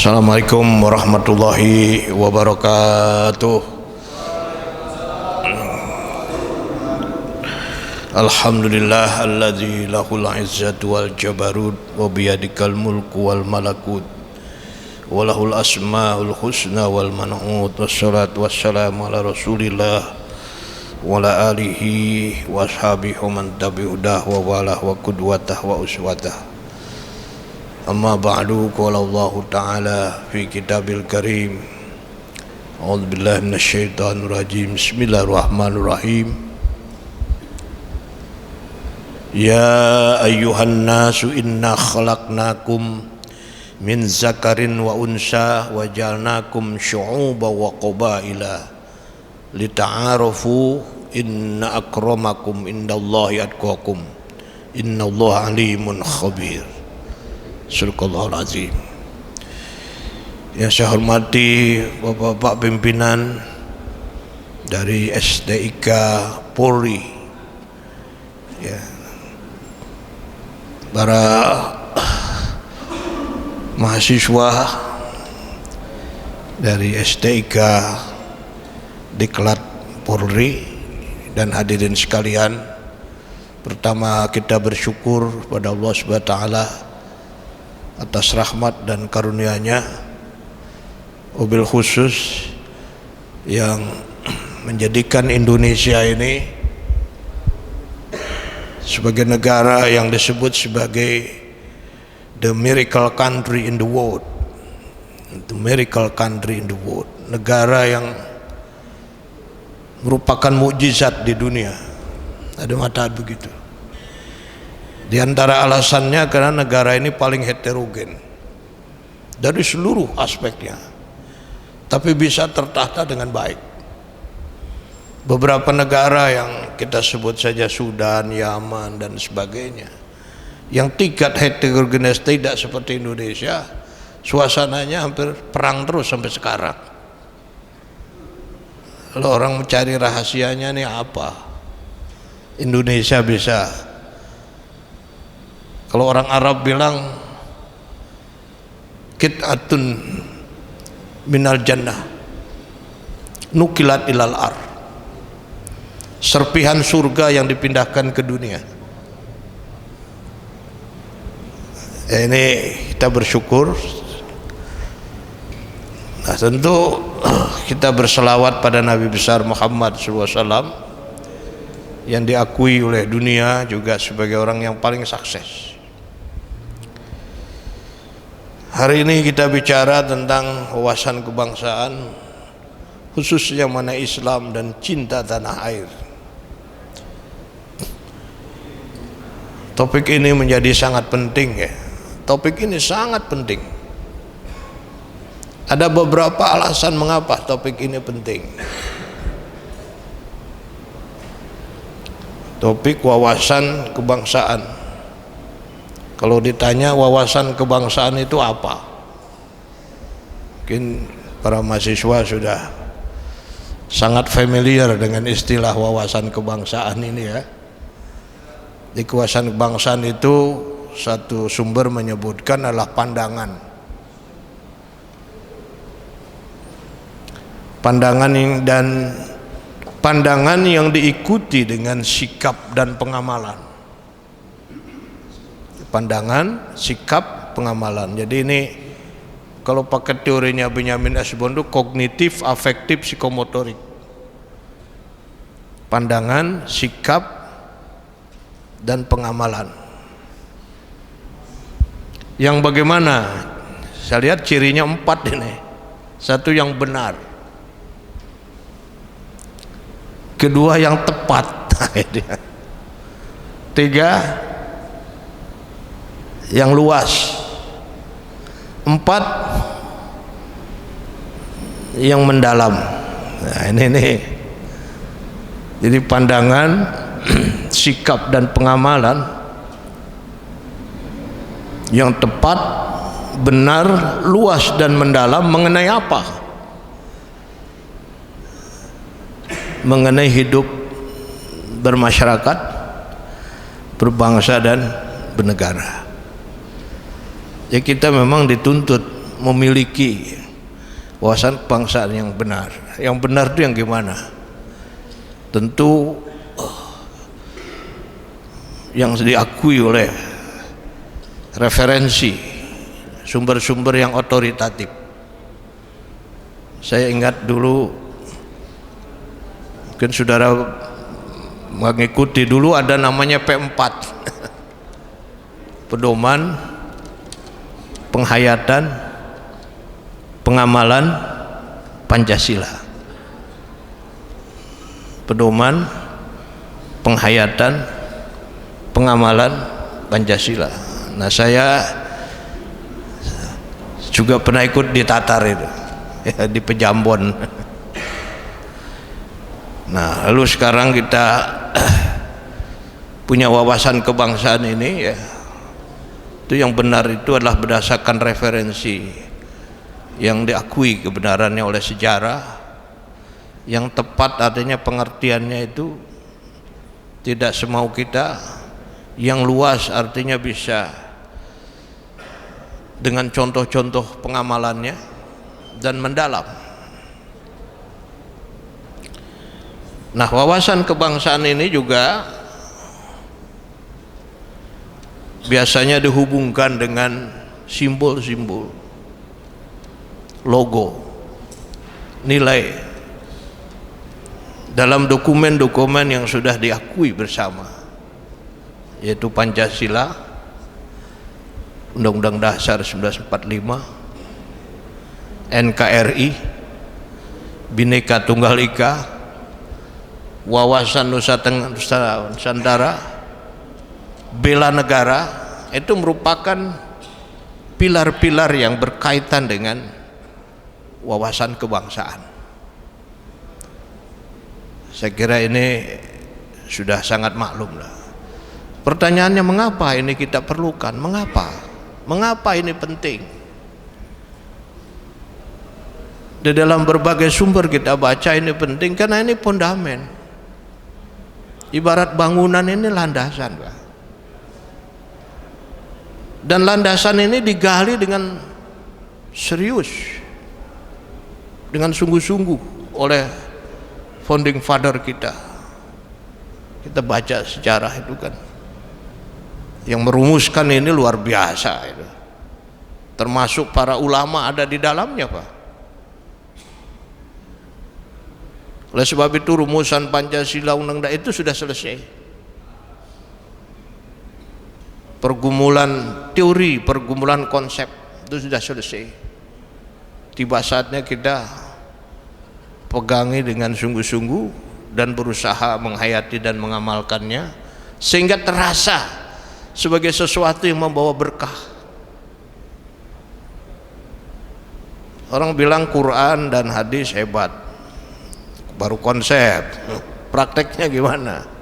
Assalamualaikum warahmatullahi wabarakatuh. Alhamdulillah alladzi lahul izzatu wal jabarut wa biyadikal mulku wal malakut wa lahul asmaul husna wal man'ut. Wassalatu wassalamu ala rasulillah wa ala alihi wa ashabihi man tabi'udah wa walah wa qudwatah wa uswatah. Amma ba'du, qala Allah Ta'ala fi kitabil karim. A'udzu billahi minasyaitonir rajim. Bismillahirrahmanirrahim. Ya ayyuhan nasu inna khalaqnakum min zakarin wa unsa wa ja'alnakum syu'uban wa qabaila lita'arafu inna akramakum indallahi atqakum innallaha alimun khabir. Surqallahul azim. Yang saya hormati Bapak-bapak pimpinan dari SDIK Polri, ya, para mahasiswa dari SDIK Diklat Polri dan hadirin sekalian. Pertama, kita bersyukur pada Allah Subhanahu wa taala atas rahmat dan karunia-Nya, wabil khusus yang menjadikan Indonesia ini sebagai negara yang disebut sebagai the miracle country in the world. The miracle country in the world, negara yang merupakan mukjizat di dunia. Ada mata begitu. Di antara alasannya karena negara ini paling heterogen dari seluruh aspeknya, tapi bisa tertata dengan baik. Beberapa negara yang kita sebut saja Sudan, Yaman dan sebagainya, yang tingkat heterogenes tidak seperti Indonesia, suasananya hampir perang terus sampai sekarang. Kalau orang mencari rahasianya nih apa? Indonesia bisa. Kalau orang Arab bilang qit'atun minal jannah nukilat ilal ar, serpihan surga yang dipindahkan ke dunia. Ini kita bersyukur. Nah, tentu kita berselawat pada Nabi besar Muhammad SAW yang diakui oleh dunia juga sebagai orang yang paling sukses. Hari ini kita bicara tentang wawasan kebangsaan, khususnya mana Islam dan cinta tanah air. Topik ini menjadi sangat penting, ya. Topik ini sangat penting. Ada beberapa alasan mengapa topik ini penting. Topik wawasan kebangsaan. Kalau ditanya wawasan kebangsaan itu apa? Mungkin para mahasiswa sudah sangat familiar dengan istilah wawasan kebangsaan ini, ya. Di wawasan kebangsaan itu satu sumber menyebutkan adalah pandangan. Pandangan yang diikuti dengan sikap dan pengamalan. Pandangan, sikap, pengamalan. Jadi ini kalau pakai teorinya Benjamin S. Bond itu kognitif, afektif, psikomotorik. Pandangan, sikap, dan pengamalan. Yang bagaimana? Saya lihat cirinya 4 ini. Satu, yang benar. Kedua, yang tepat. 3, yang luas. 4, yang mendalam. Nah, ini. Jadi pandangan, sikap dan pengamalan yang tepat, benar, luas dan mendalam mengenai apa? Mengenai hidup bermasyarakat, berbangsa dan bernegara. Ya, kita memang dituntut memiliki wawasan kebangsaan yang benar. Yang benar itu yang gimana? Tentu yang diakui oleh referensi sumber-sumber yang otoritatif. Saya ingat dulu, mungkin saudara mengikuti dulu, ada namanya P4 pedoman penghayatan pengamalan Pancasila. Pedoman penghayatan pengamalan Pancasila. Nah, saya juga pernah ikut di Tatar itu, ya, di Pejambon. Nah, lalu sekarang kita punya wawasan kebangsaan ini, ya, itu yang benar itu adalah berdasarkan referensi yang diakui kebenarannya oleh sejarah. Yang tepat artinya pengertiannya itu tidak semau kita, yang luas artinya bisa dengan contoh-contoh pengamalannya dan mendalam. Nah, wawasan kebangsaan ini juga biasanya dihubungkan dengan simbol-simbol, logo, nilai dalam dokumen-dokumen yang sudah diakui bersama, yaitu Pancasila, Undang-Undang Dasar 1945, NKRI, Bhinneka Tunggal Ika, wawasan Nusantara, bela negara. Itu merupakan pilar-pilar yang berkaitan dengan wawasan kebangsaan. Saya kira ini sudah sangat maklum lah. Pertanyaannya, mengapa ini kita perlukan? Mengapa ini penting? Di dalam berbagai sumber kita baca ini penting karena ini fondamen. Ibarat bangunan ini landasan, Pak. Dan landasan ini digali dengan serius, dengan sungguh-sungguh oleh founding father kita. Kita baca sejarah itu kan, yang merumuskan ini luar biasa itu. Termasuk para ulama ada di dalamnya, Pak. Oleh sebab itu rumusan Pancasila, Undang-Undang itu sudah selesai. Pergumulan teori, pergumulan konsep itu sudah selesai. Tiba saatnya kita pegangi dengan sungguh-sungguh dan berusaha menghayati dan mengamalkannya sehingga terasa sebagai sesuatu yang membawa berkah. Orang bilang Quran dan hadis hebat, baru konsep, prakteknya gimana?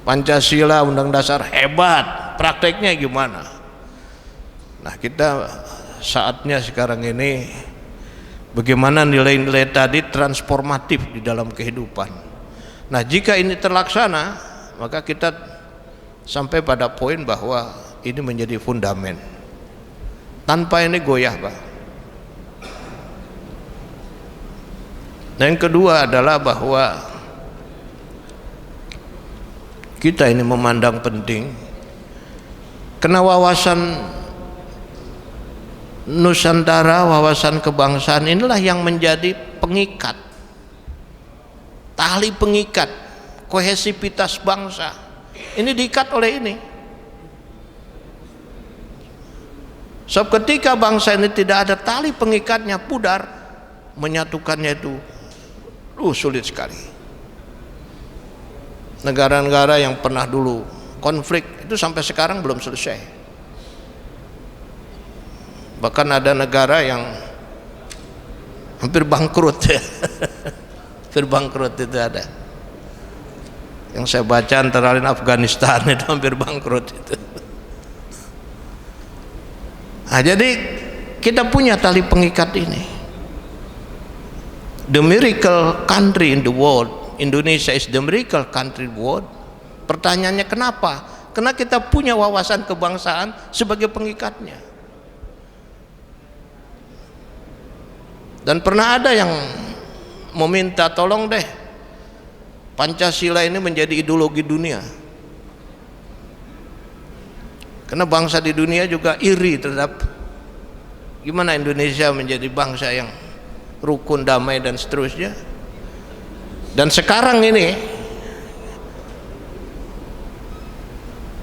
Pancasila, Undang Dasar hebat, prakteknya gimana? Nah, kita saatnya sekarang ini bagaimana nilai-nilai tadi transformatif di dalam kehidupan. Nah, jika ini terlaksana, maka kita sampai pada poin bahwa ini menjadi fundamen. Tanpa ini goyah, Pak. Dan yang kedua adalah bahwa kita ini memandang penting karena wawasan Nusantara, wawasan kebangsaan inilah yang menjadi pengikat, tali pengikat kohesivitas bangsa. Ini diikat oleh ini. Sebab ketika bangsa ini tidak ada tali pengikatnya, pudar, menyatukannya itu sulit sekali. Negara-negara yang pernah dulu konflik itu sampai sekarang belum selesai. Bahkan ada negara yang hampir bangkrut ya. Hampir bangkrut itu ada. Yang saya baca antara lain Afghanistan itu hampir bangkrut itu. Nah, jadi kita punya tali pengikat ini. The miracle country in the world, Indonesia is the miracle country in the world. Pertanyaannya kenapa? Karena kita punya wawasan kebangsaan sebagai pengikatnya. Dan pernah ada yang meminta tolong deh Pancasila ini menjadi ideologi dunia, karena bangsa di dunia juga iri terhadap gimana Indonesia menjadi bangsa yang rukun, damai dan seterusnya. Dan sekarang ini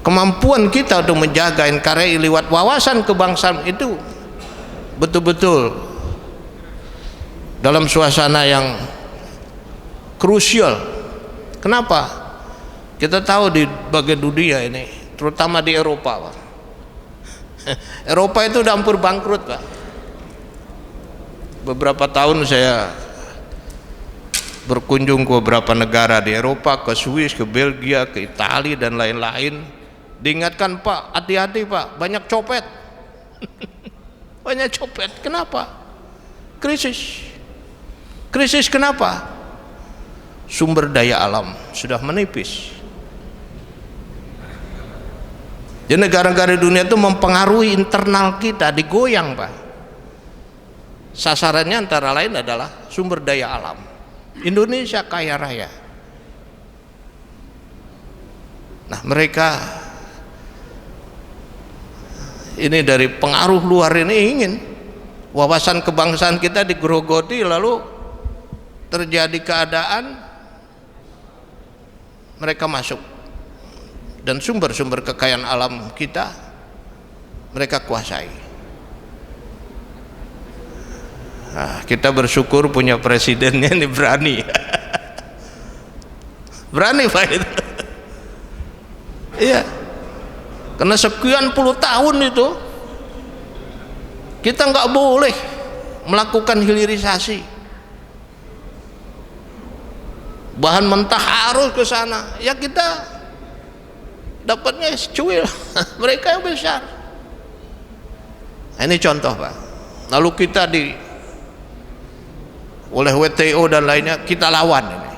kemampuan kita untuk menjaga NKRI lewat wawasan kebangsaan itu betul-betul dalam suasana yang krusial. Kenapa? Kita tahu di bagian dunia ini, terutama di Eropa, Pak. Eropa itu udah hampir bangkrut, Pak. Beberapa tahun saya berkunjung ke beberapa negara di Eropa, ke Swiss, ke Belgia, ke Italia dan lain-lain. Diingatkan, Pak, hati-hati Pak, banyak copet. Banyak copet. Kenapa? Krisis. Krisis kenapa? Sumber daya alam sudah menipis. Jadi negara-negara dunia itu mempengaruhi internal kita, digoyang, Pak. Sasarannya antara lain adalah sumber daya alam. Indonesia kaya raya. Nah, mereka ini dari pengaruh luar ini ingin wawasan kebangsaan kita digerogoti, lalu terjadi keadaan mereka masuk dan sumber-sumber kekayaan alam kita mereka kuasai. Nah, kita bersyukur punya presidennya ini berani. Berani Pak itu. Iya. Karena sekian puluh tahun itu kita nggak boleh melakukan hilirisasi. Bahan mentah harus ke sana. Ya kita dapatnya secuil. Mereka yang besar. Nah, ini contoh, Pak. Lalu kita oleh WTO dan lainnya kita lawan ini.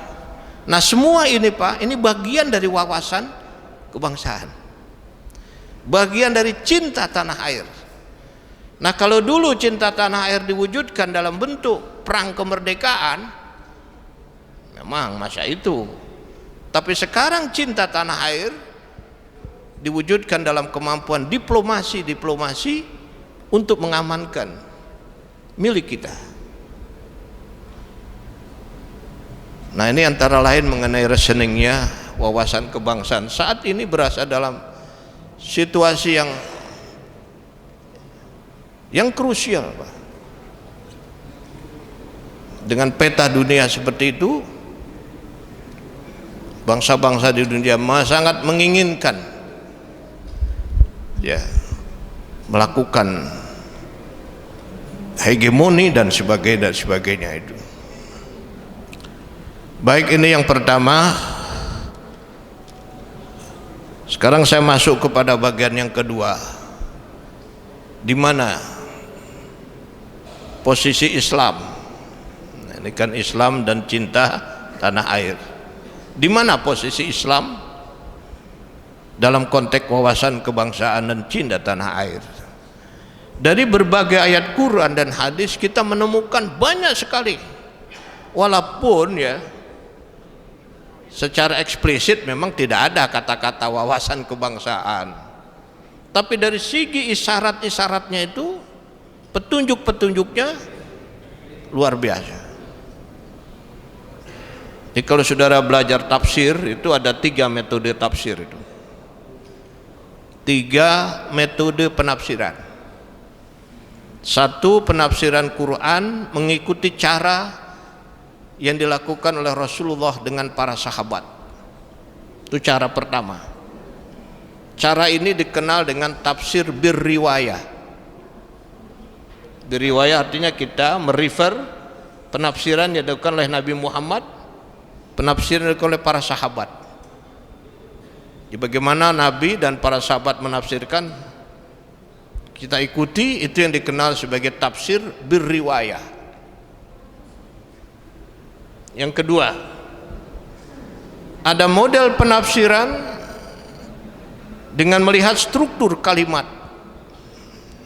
Nah, semua ini, Pak, ini bagian dari wawasan kebangsaan, bagian dari cinta tanah air. Nah, kalau dulu cinta tanah air diwujudkan dalam bentuk perang kemerdekaan, memang masa itu. Tapi sekarang cinta tanah air diwujudkan dalam kemampuan diplomasi untuk mengamankan milik kita. Nah, ini antara lain mengenai reasoningnya wawasan kebangsaan. Saat ini berasa dalam situasi yang krusial, Pak. Dengan peta dunia seperti itu, bangsa-bangsa di dunia sangat menginginkan ya melakukan hegemoni dan sebagainya itu. Baik, ini yang pertama. Sekarang saya masuk kepada bagian yang kedua, di mana posisi Islam. Nah, ini kan Islam dan cinta tanah air. Di mana posisi Islam dalam konteks wawasan kebangsaan dan cinta tanah air? Dari berbagai ayat Quran dan hadis kita menemukan banyak sekali, walaupun ya secara eksplisit memang tidak ada kata-kata wawasan kebangsaan, tapi dari segi isyarat-isyaratnya itu, petunjuk-petunjuknya luar biasa. Jadi kalau saudara belajar tafsir itu ada 3 metode tafsir itu, 3 metode penafsiran. Satu, penafsiran Quran mengikuti cara yang dilakukan oleh Rasulullah dengan para sahabat. Itu cara pertama. Cara ini dikenal dengan tafsir birriwayah. Birriwayah artinya kita merefer penafsiran yang dilakukan oleh Nabi Muhammad, penafsiran yang dilakukan oleh para sahabat. Jadi bagaimana Nabi dan para sahabat menafsirkan, kita ikuti, itu yang dikenal sebagai tafsir birriwayah. Yang kedua, ada model penafsiran dengan melihat struktur kalimat.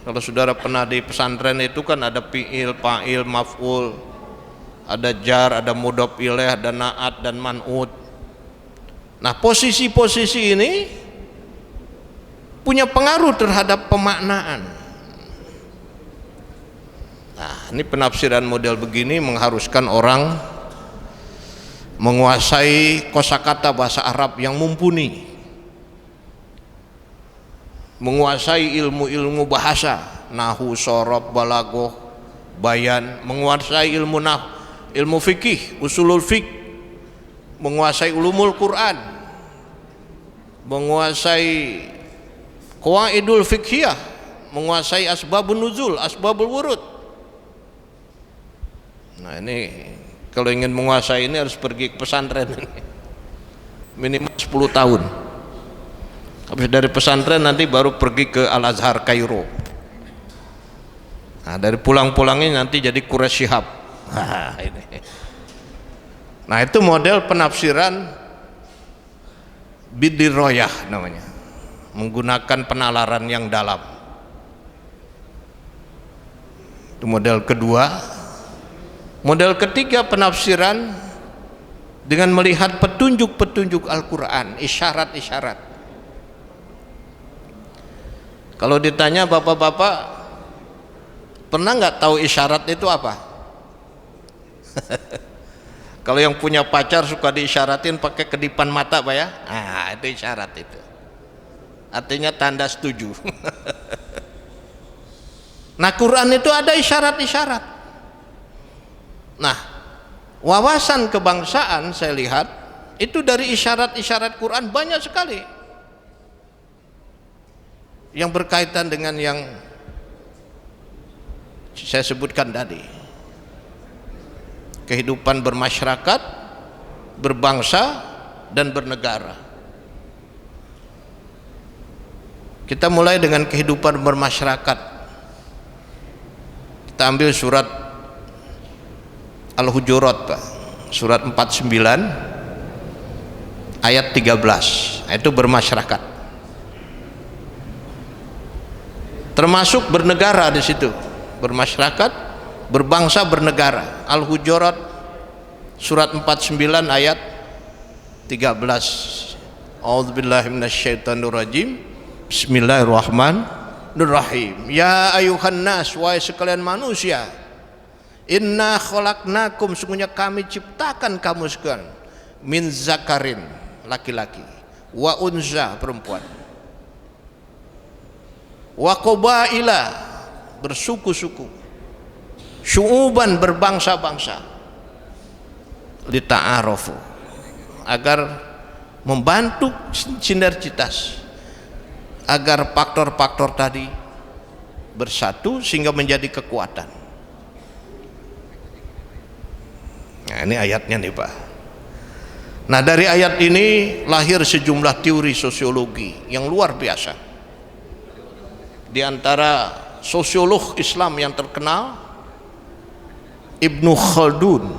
Kalau saudara pernah di pesantren itu kan ada fi'il, fa'il, maf'ul, ada jar, ada mudhof ilaih, ada na'at dan man'ut. Nah, posisi-posisi ini punya pengaruh terhadap pemaknaan. Nah, ini penafsiran model begini mengharuskan orang menguasai kosakata bahasa Arab yang mumpuni, menguasai ilmu-ilmu bahasa, nahwu, shorof, balaghah, bayan, menguasai ilmu fikih, usulul fiqh, menguasai ulumul Quran, menguasai qawaidul fiqhiyah, menguasai asbabun nuzul, asbabul wurud. Nah, ini kalau ingin menguasai ini harus pergi ke pesantren minimal 10 tahun. Habis dari pesantren nanti baru pergi ke Al-Azhar Kairo. Nah, dari pulang-pulangnya nanti jadi Quraisy Shihab. Nah, itu model penafsiran bidiroyah namanya, menggunakan penalaran yang dalam. Itu model kedua. Model ketiga penafsiran dengan melihat petunjuk-petunjuk Al-Quran, isyarat-isyarat. Kalau ditanya bapak-bapak, pernah nggak tahu isyarat itu apa? Kalau yang punya pacar suka diisyaratin pakai kedipan mata, Pak ya? Ah, itu isyarat itu. Artinya tanda setuju. Nah, Quran itu ada isyarat-isyarat. Nah, wawasan kebangsaan saya lihat itu dari isyarat-isyarat Quran banyak sekali yang berkaitan dengan yang saya sebutkan tadi, kehidupan bermasyarakat, berbangsa dan bernegara. Kita mulai dengan kehidupan bermasyarakat. Kita ambil surat Al-Hujurat, Pak. Surat 49 ayat 13. Itu bermasyarakat. Termasuk bernegara di situ. Bermasyarakat, berbangsa, bernegara. Al-Hujurat surat 49 ayat 13. A'udzubillahi minasyaitonirrajim. Bismillahirrahmanirrahim. Ya ayuhan nas, wahai sekalian manusia, inna khalaqnakum, sungguhnya kami ciptakan kamu sekalian, min zakarin, laki-laki, wa unza, perempuan, wa qabaila, bersuku-suku, syu'uban, berbangsa-bangsa, lita'arofu, agar membantu sinergitas, agar faktor-faktor tadi bersatu sehingga menjadi kekuatan. Nah, ini ayatnya nih, Pak. Nah, dari ayat ini lahir sejumlah teori sosiologi yang luar biasa. Di antara sosiolog Islam yang terkenal, Ibnu Khaldun.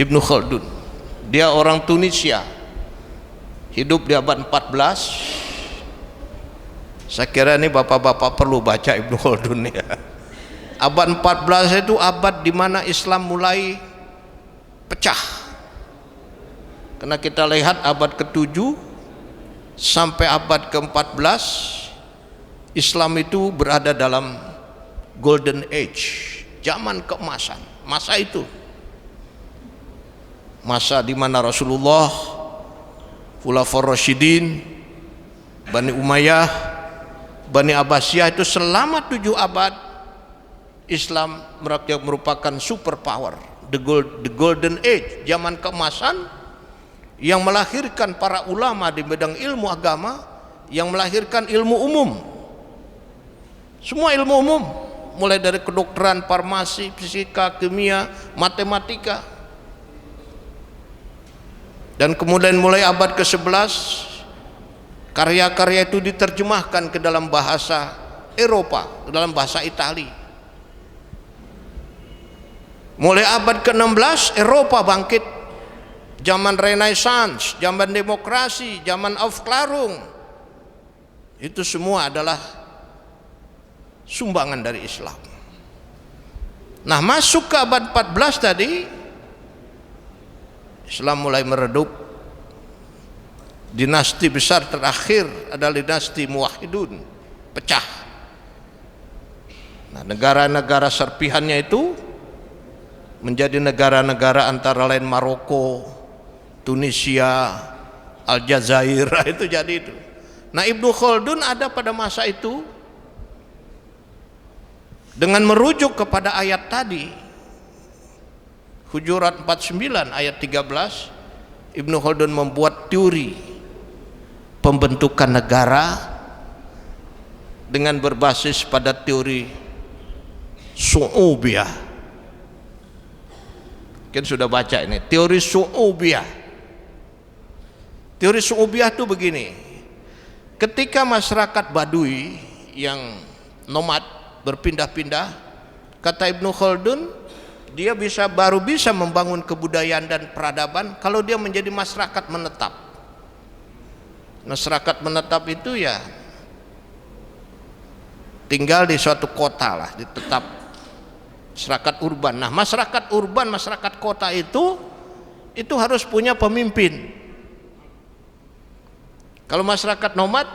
Ibnu Khaldun, dia orang Tunisia, hidup di abad 14. Saya kira ini bapak-bapak perlu baca Ibnu Khaldun ya. Abad 14 itu abad di mana Islam mulai pecah. Karena kita lihat abad ke-7 sampai abad ke-14 Islam itu berada dalam golden age, zaman keemasan. Masa itu masa di mana Rasulullah, Khulafaur Rasyidin, Bani Umayyah, Bani Abbasiyah, itu selama 7 abad Islam merupakan super power, the golden age, zaman keemasan yang melahirkan para ulama di bidang ilmu agama, yang melahirkan ilmu umum, semua ilmu umum, mulai dari kedokteran, farmasi, fisika, kimia, matematika. Dan kemudian mulai abad ke-11 karya-karya itu diterjemahkan ke dalam bahasa Eropa, ke dalam bahasa Italia. Mulai abad ke-16 Eropa bangkit, zaman Renaissance, zaman demokrasi, zaman Aufklärung. Itu semua adalah sumbangan dari Islam. Nah, masuk ke abad 14 tadi Islam mulai meredup. Dinasti besar terakhir adalah dinasti Muwahhidun, pecah. Nah, negara-negara serpihannya itu menjadi negara-negara antara lain Maroko, Tunisia, Aljazair, itu jadi itu. Nah, Ibnu Khaldun ada pada masa itu dengan merujuk kepada ayat tadi, Hujurat 49 ayat 13, Ibnu Khaldun membuat teori pembentukan negara dengan berbasis pada teori Su'ubiyah. Mungkin sudah baca ini, teori Su'ubiyah. Teori Su'ubiyah itu begini, ketika masyarakat Baduy yang nomad berpindah-pindah, kata Ibnu Khaldun, dia baru bisa membangun kebudayaan dan peradaban kalau dia menjadi masyarakat menetap. Masyarakat menetap itu ya tinggal di suatu kota lah, ditetap masyarakat urban. Nah, masyarakat urban, masyarakat kota itu harus punya pemimpin. Kalau masyarakat nomad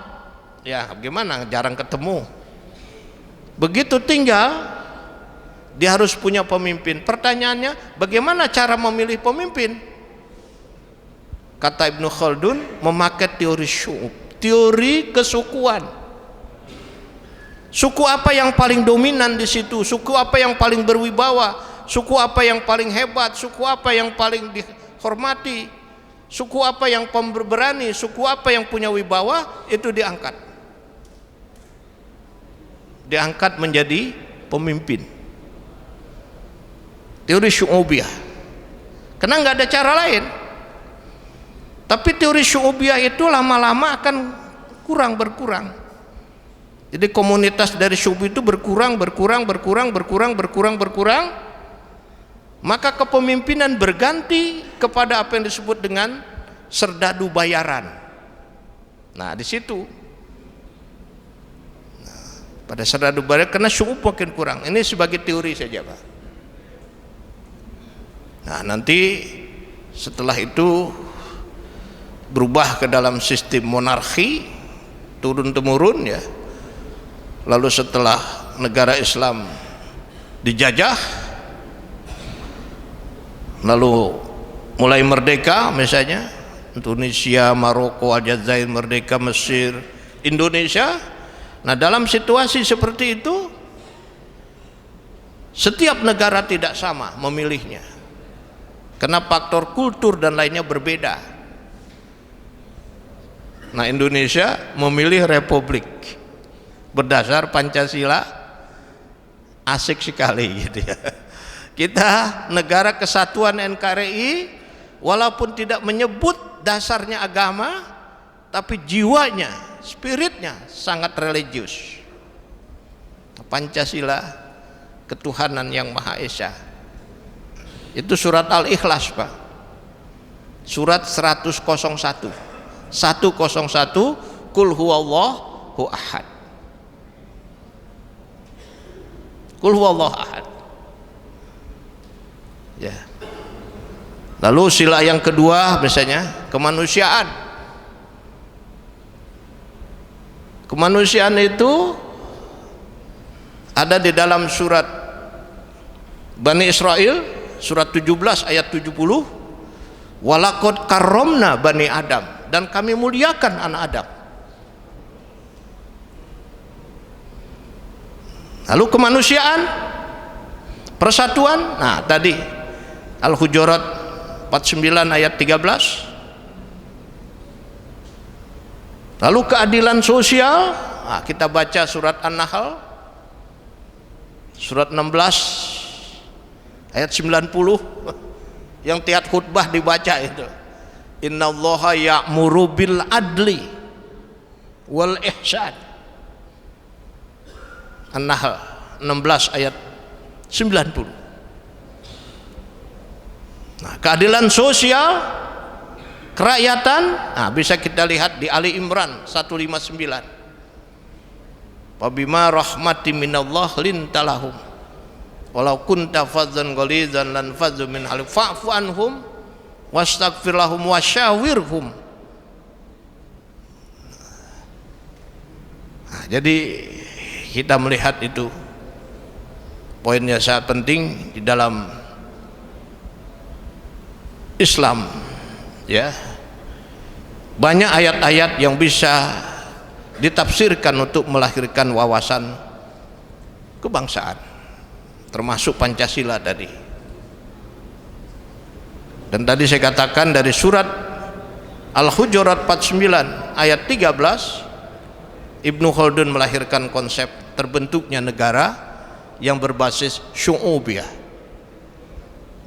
ya gimana, jarang ketemu. Begitu tinggal dia harus punya pemimpin. Pertanyaannya, bagaimana cara memilih pemimpin? Kata Ibnu Khaldun, memakai teori syu'ub, teori kesukuan. Suku apa yang paling dominan di situ? Suku apa yang paling berwibawa? Suku apa yang paling hebat? Suku apa yang paling dihormati? Suku apa yang pemberani? Suku apa yang punya wibawa? Itu diangkat. Diangkat menjadi pemimpin. Teori Syu'ubiyah. Karena nggak ada cara lain. Tapi teori Syu'ubiyah itu lama-lama akan berkurang. Jadi komunitas dari Syu'ub itu berkurang. Maka kepemimpinan berganti kepada apa yang disebut dengan serdadu bayaran. Nah, di situ. Nah, pada serdadu bayaran karena Syu'ub makin kurang. Ini sebagai teori saja, Pak. Nah, nanti setelah itu berubah ke dalam sistem monarki turun temurun ya. Lalu setelah negara Islam dijajah, lalu mulai merdeka, misalnya Tunisia, Maroko, Aljazair merdeka, Mesir, Indonesia. Nah, dalam situasi seperti itu setiap negara tidak sama memilihnya karena faktor kultur dan lainnya berbeda. Nah, Indonesia memilih republik berdasar Pancasila, asik sekali gitu ya. Kita negara kesatuan NKRI, walaupun tidak menyebut dasarnya agama, tapi jiwanya, spiritnya sangat religius. Pancasila, ketuhanan yang Maha Esa. Itu surat Al-Ikhlas, Pak. Surat 101. 101, Qul huwallahu ahad. Qul huwallahu ahad. Ya. Lalu sila yang kedua misalnya kemanusiaan. Kemanusiaan itu ada di dalam surat Bani Israel, surat 17 ayat 70. Walaqad karramna Bani Adam, dan kami muliakan anak Adam. Lalu kemanusiaan, persatuan. Nah, tadi Al-Hujurat 49 ayat 13. Lalu keadilan sosial. Nah, kita baca surat An-Nahl surat 16 ayat 90 yang tiap khutbah dibaca itu. Innallaha ya'muru bil adli wal ihsan. An-Nahl 16 ayat 90. Nah, keadilan sosial, kerakyatan, nah bisa kita lihat di Ali Imran 159. Fabima rahmatin minallah lintalahum walau kunta fadzan ghalidhan lan fadzu min hawlik fa'fu anhum wastaghfir lahum wasyawirhum. Nah, jadi kita melihat itu poinnya sangat penting di dalam Islam, ya. Banyak ayat-ayat yang bisa ditafsirkan untuk melahirkan wawasan kebangsaan, termasuk Pancasila tadi. Dan tadi saya katakan dari surat Al-Hujurat 49 ayat 13, Ibnu Khaldun melahirkan konsep terbentuknya negara yang berbasis syu'ubiyah.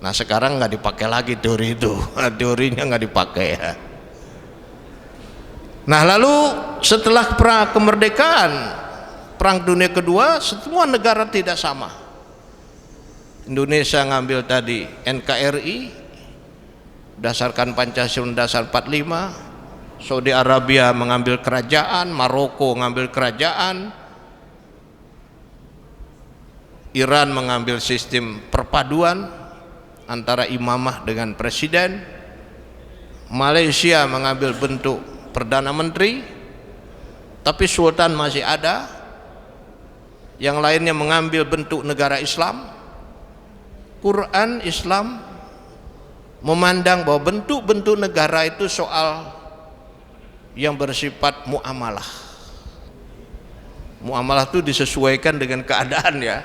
Nah sekarang nggak dipakai lagi teori itu, teorinya nggak dipakai ya. Nah lalu setelah kemerdekaan Perang Dunia Kedua, semua negara tidak sama. Indonesia ngambil tadi NKRI berdasarkan Pancasila dasar 45, Saudi Arabia mengambil kerajaan, Maroko mengambil kerajaan, Iran mengambil sistem perpaduan antara imamah dengan presiden, Malaysia mengambil bentuk perdana menteri tapi sultan masih ada, yang lainnya mengambil bentuk negara Islam. Quran Islam memandang bahwa bentuk-bentuk negara itu soal yang bersifat muamalah. Muamalah itu disesuaikan dengan keadaan ya,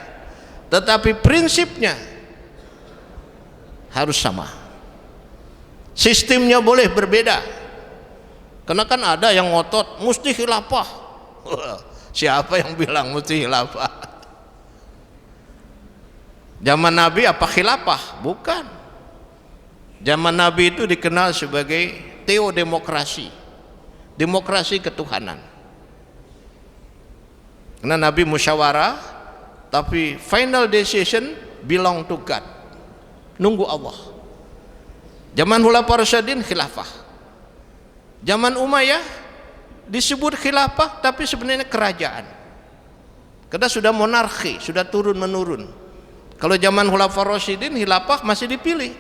tetapi prinsipnya harus sama. Sistemnya boleh berbeda, karena kan ada yang ngotot mesti khilafah. Siapa yang bilang mesti khilafah? Zaman Nabi apa khilafah? Bukan. Zaman Nabi itu dikenal sebagai teodemokrasi, demokrasi ketuhanan. Karena Nabi musyawarah, tapi final decision belong to God, nunggu Allah. Zaman Khulafaur Rasyidin khilafah. Zaman Umayyah disebut khilafah tapi sebenarnya kerajaan, karena sudah monarki, sudah turun menurun. Kalau zaman Khulafaur Rasyidin khilafah masih dipilih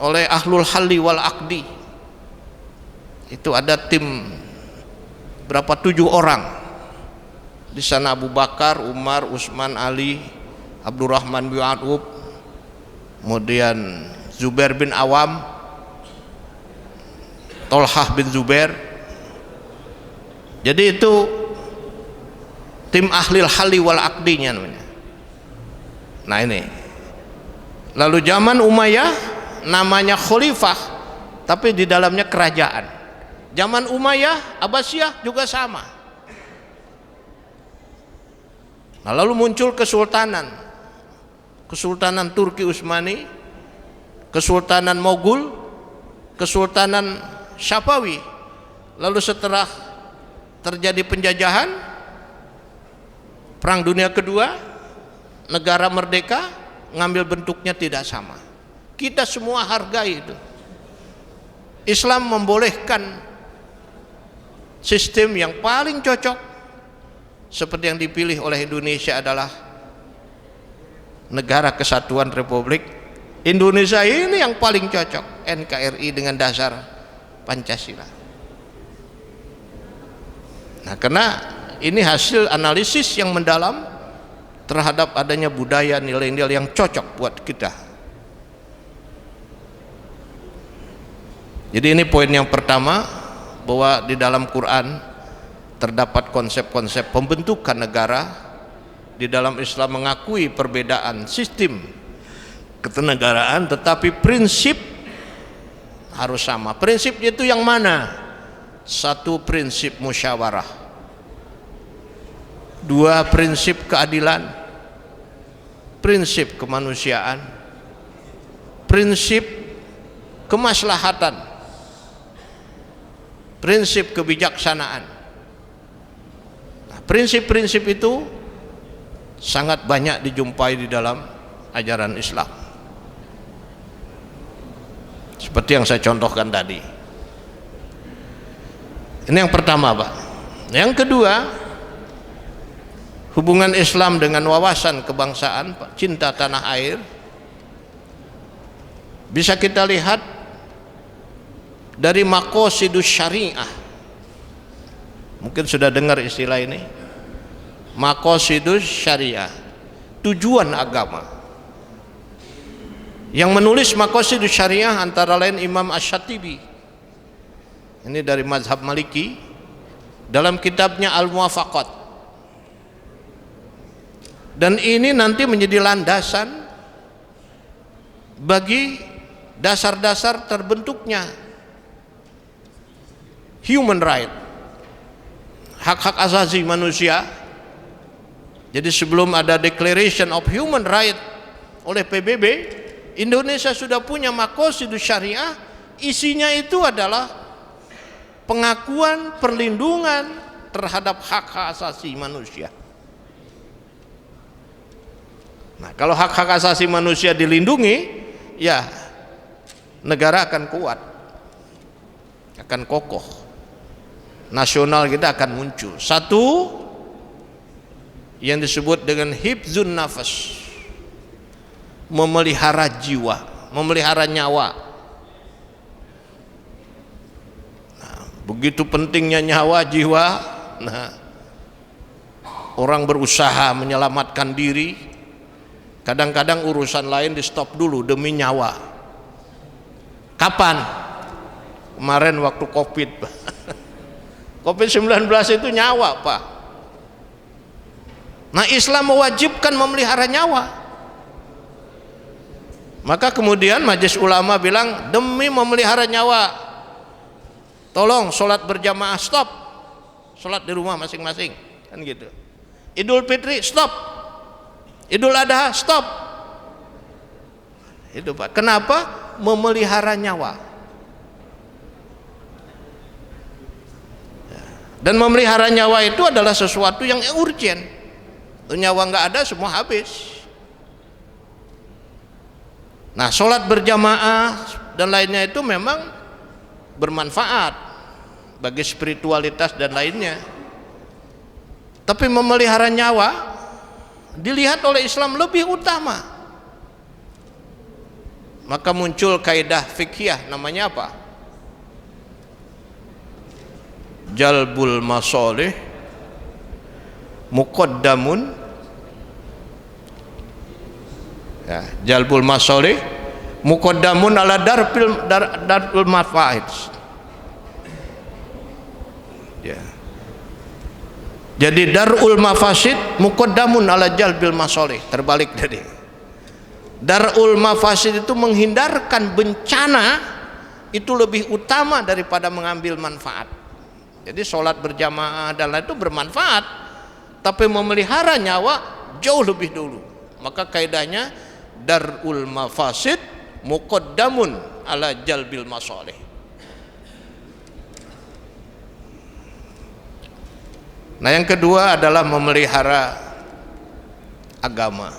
oleh ahlul halli wal aqdi. Itu ada tim berapa, 7 orang di sana, Abu Bakar, Umar, Utsman, Ali, Abdurrahman bin Auf, kemudian Zubair bin Awam, Tolhah bin Zubair. Jadi itu tim ahlil halli wal aqdinya namanya. Nah ini. Lalu zaman Umayyah namanya khalifah tapi di dalamnya kerajaan. Zaman Umayyah Abbasiyah juga sama. Nah lalu muncul kesultanan Turki Utsmani, Kesultanan Mogul, Kesultanan Syafawi. Lalu setelah terjadi penjajahan, Perang Dunia Kedua, negara merdeka, ngambil bentuknya tidak sama. Kita semua hargai itu. Islam membolehkan sistem yang paling cocok seperti yang dipilih oleh Indonesia adalah Negara Kesatuan Republik Indonesia. Ini yang paling cocok, NKRI dengan dasar Pancasila. Nah, karena ini hasil analisis yang mendalam terhadap adanya budaya nilai-nilai yang cocok buat kita. Jadi ini poin yang pertama, bahwa di dalam Quran terdapat konsep-konsep pembentukan negara. Di dalam Islam mengakui perbedaan sistem ketenegaraan, tetapi prinsip harus sama. Prinsipnya itu yang mana? Satu, prinsip musyawarah. 2, prinsip keadilan. Prinsip kemanusiaan. Prinsip kemaslahatan. Prinsip kebijaksanaan. Nah, prinsip-prinsip itu sangat banyak dijumpai di dalam ajaran Islam, seperti yang saya contohkan tadi. Ini yang pertama, Pak. Yang kedua, hubungan Islam dengan wawasan kebangsaan, Pak, cinta tanah air, bisa kita lihat dari maqasidus syariah. Mungkin sudah dengar istilah ini, maqasidus syariah, tujuan agama. Yang menulis maqasidus syariah antara lain Imam Asy-Syatibi, ini dari mazhab Maliki, dalam kitabnya Al-Muwafaqat. Dan ini nanti menjadi landasan bagi dasar-dasar terbentuknya human right, hak-hak asasi manusia. Jadi sebelum ada Declaration of Human Right oleh PBB, Indonesia sudah punya maqasidus syariah. Isinya itu adalah pengakuan, perlindungan terhadap hak-hak asasi manusia. Nah, kalau hak-hak asasi manusia dilindungi, ya negara akan kuat, akan kokoh, nasional kita akan muncul. Satu yang disebut dengan hifzun nafas, memelihara jiwa, memelihara nyawa. Nah, begitu pentingnya nyawa, jiwa. Nah, orang berusaha menyelamatkan diri, kadang-kadang urusan lain di stop dulu demi nyawa. Kapan? Kemarin waktu Covid. Covid-19 itu nyawa, Pak. Nah, Islam mewajibkan memelihara nyawa. Maka kemudian Majelis Ulama bilang, demi memelihara nyawa, tolong sholat berjamaah stop, sholat di rumah masing-masing, kan gitu. Idul Fitri stop, Idul Adha stop. Itu, Pak. Kenapa? Memelihara nyawa. Dan memelihara nyawa itu adalah sesuatu yang urgent. Nyawa nggak ada, semua habis. Nah, sholat berjamaah dan lainnya itu memang bermanfaat bagi spiritualitas dan lainnya. Tapi memelihara nyawa dilihat oleh Islam lebih utama. Maka muncul kaidah fikih, namanya apa? Jalbul masalih muqaddamun, ya, jalbul masalih muqaddamun ala darul mafaid. Ya. Jadi darul mafasid muqaddamun ala jalbil masalih, terbalik tadi. Darul mafasid itu menghindarkan bencana, itu lebih utama daripada mengambil manfaat. Jadi sholat berjamaah dan lain itu bermanfaat, tapi memelihara nyawa jauh lebih dulu. Maka kaidahnya darul mafasid muqaddamun ala jalbil masalih. Nah, yang kedua adalah memelihara agama.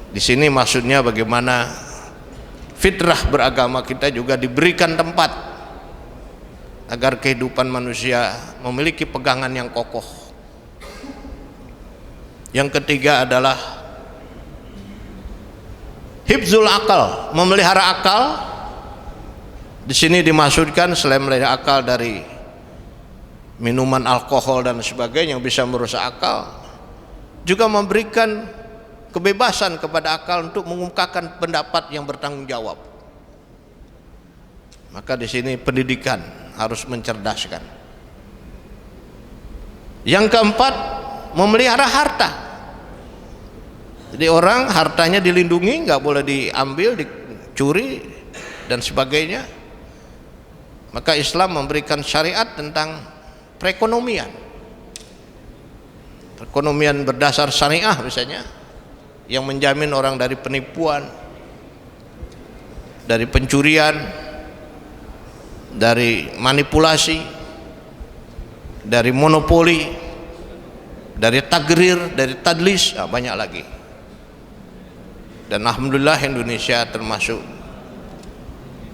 Di sini maksudnya bagaimana fitrah beragama kita juga diberikan tempat agar kehidupan manusia memiliki pegangan yang kokoh. Yang ketiga adalah hifzul akal, memelihara akal. Di sini dimaksudkan selain memelihara akal dari minuman alkohol dan sebagainya yang bisa merusak akal, juga memberikan kebebasan kepada akal untuk mengungkapkan pendapat yang bertanggung jawab. Maka di sini pendidikan harus mencerdaskan. Yang keempat, memelihara harta. Jadi orang hartanya dilindungi, nggak boleh diambil, dicuri dan sebagainya. Maka Islam memberikan syariat tentang perekonomian. Perekonomian berdasar syariah misalnya, yang menjamin orang dari penipuan, dari pencurian, dari manipulasi, dari monopoli, dari tagrir, dari tadlis, banyak lagi. Dan alhamdulillah Indonesia termasuk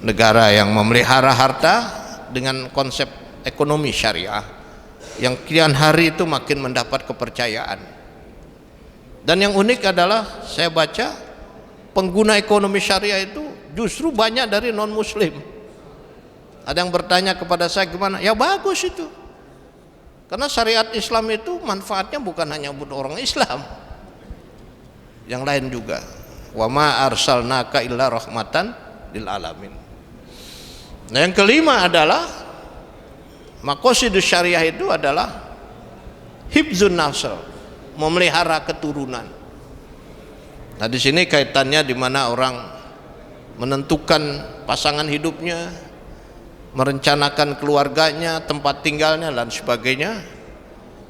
negara yang memelihara harta dengan konsep ekonomi syariah yang kian hari itu makin mendapat kepercayaan. Dan yang unik adalah saya baca pengguna ekonomi syariah itu justru banyak dari non muslim. Ada yang bertanya kepada saya, gimana? Ya bagus itu, karena syariat Islam itu manfaatnya bukan hanya buat orang Islam, yang lain juga. Wa ma arsalnaka illa rahmatan lil alamin. Nah, yang kelima adalah maqasidus syariah itu adalah hifzun nasl, memelihara keturunan. Nah, di sini kaitannya di mana orang menentukan pasangan hidupnya, merencanakan keluarganya, tempat tinggalnya dan sebagainya.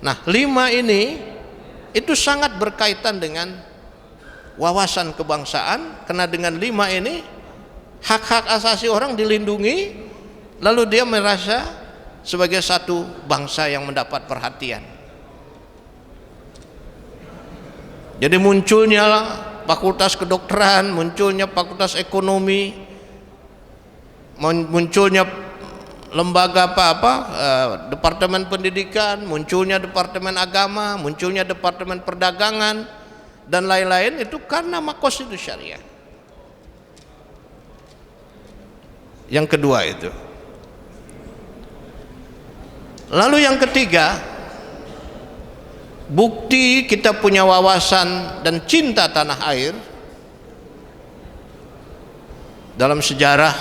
Nah, 5 ini itu sangat berkaitan dengan wawasan kebangsaan, karena dengan 5 ini hak-hak asasi orang dilindungi, lalu dia merasa sebagai satu bangsa yang mendapat perhatian. Jadi munculnya fakultas kedokteran, munculnya fakultas ekonomi, munculnya lembaga departemen pendidikan, munculnya departemen agama, munculnya departemen perdagangan dan lain-lain, itu karena maqasidus syariah. Yang kedua itu. Lalu yang ketiga, bukti kita punya wawasan dan cinta tanah air. Dalam sejarah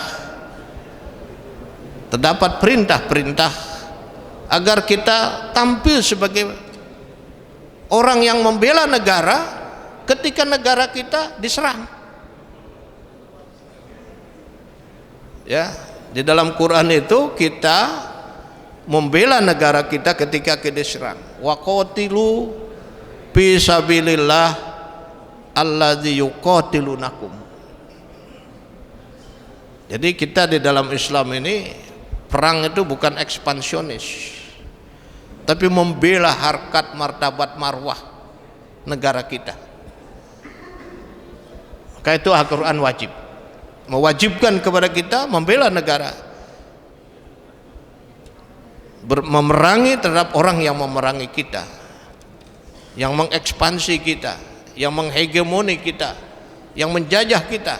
terdapat perintah-perintah agar kita tampil sebagai orang yang membela negara ketika negara kita diserang. Ya, di dalam Quran itu kita membela negara kita ketika kita diserang. Wa qatilu fi sabilillah alladzi yuqatilunakum. Jadi kita di dalam Islam ini perang itu bukan ekspansionis, tapi membela harkat martabat marwah negara kita. Maka itu Al-Quran wajib mewajibkan kepada kita membela negara, memerangi terhadap orang yang memerangi kita, yang mengekspansi kita, yang menghegemoni kita, yang menjajah kita.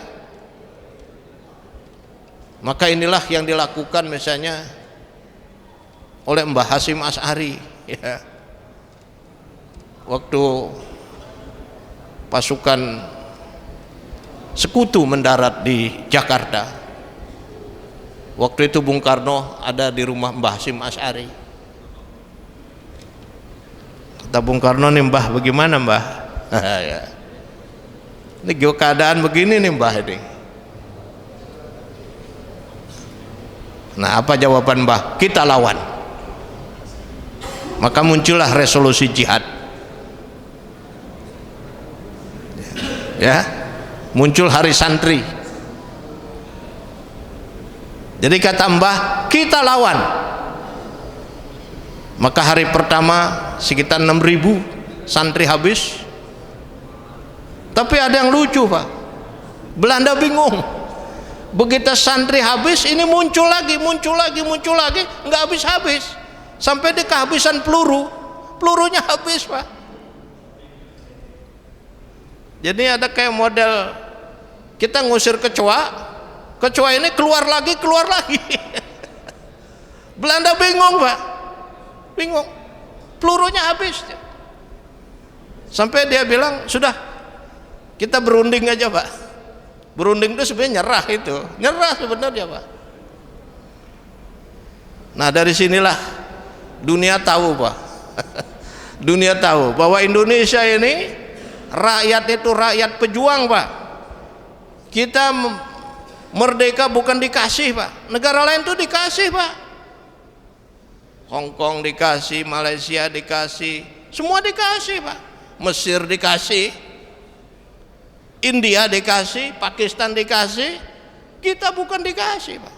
Maka inilah yang dilakukan misalnya oleh Mbah Hasyim Asy'ari, ya, waktu pasukan sekutu mendarat di Jakarta. Waktu itu Bung Karno ada di rumah Mbah Hasyim Asy'ari. Kata Bung Karno, nih Mbah, bagaimana Mbah? Ya. Ini keadaan begini nih Mbah ini. Nah, apa jawaban Mbah? Kita lawan. Maka muncullah resolusi jihad. Ya. Muncul hari santri. Jadi kata Mbah, kita lawan. Maka hari pertama sekitar 6.000 santri habis. Tapi ada yang lucu Pak, Belanda bingung. Begitu santri habis, ini muncul lagi, nggak habis-habis. Sampai di kehabisan pelurunya habis Pak. Jadi ada kayak model kita ngusir kecoa ini keluar lagi. Belanda bingung Pak, bingung, pelurunya habis. Sampai dia bilang, sudah kita berunding aja Pak. Berunding itu sebenarnya nyerah sebenarnya Pak. Nah, dari sinilah dunia tahu Pak. Dunia tahu bahwa Indonesia ini rakyat itu rakyat pejuang Pak. Kita merdeka bukan dikasih Pak. Negara lain tuh dikasih Pak. Hong Kong dikasih, Malaysia dikasih, semua dikasih Pak. Mesir dikasih, India dikasih, Pakistan dikasih, kita bukan dikasih Pak.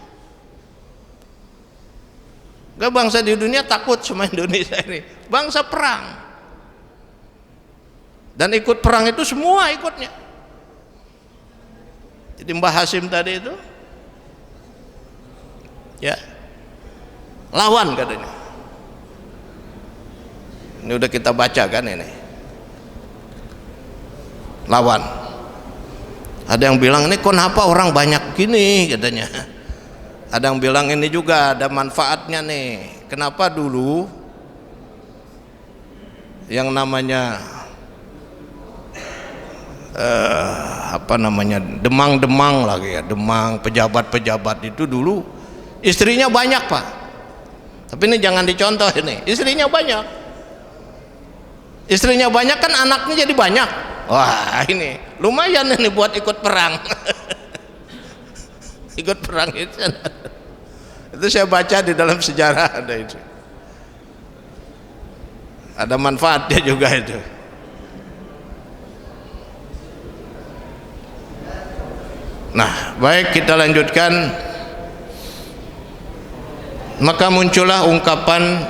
Gak bangsa di dunia takut sama Indonesia ini, bangsa perang. Dan ikut perang itu semua ikutnya. Jadi Mbah Hasyim tadi itu, ya, lawan katanya. Ini udah kita baca kan ini, lawan. Ada yang bilang ini kenapa orang banyak gini katanya. Ada yang bilang ini juga ada manfaatnya nih. Kenapa dulu yang namanya demang-demang lagi ya, demang pejabat-pejabat itu dulu istrinya banyak Pak. Tapi ini jangan dicontoh ini, istrinya banyak. Istrinya banyak kan anaknya jadi banyak. Wah ini lumayan ini buat ikut perang. Ikut perang itu saya baca di dalam sejarah ada itu. Ada manfaatnya juga itu. Nah, baik kita lanjutkan. Maka muncullah ungkapan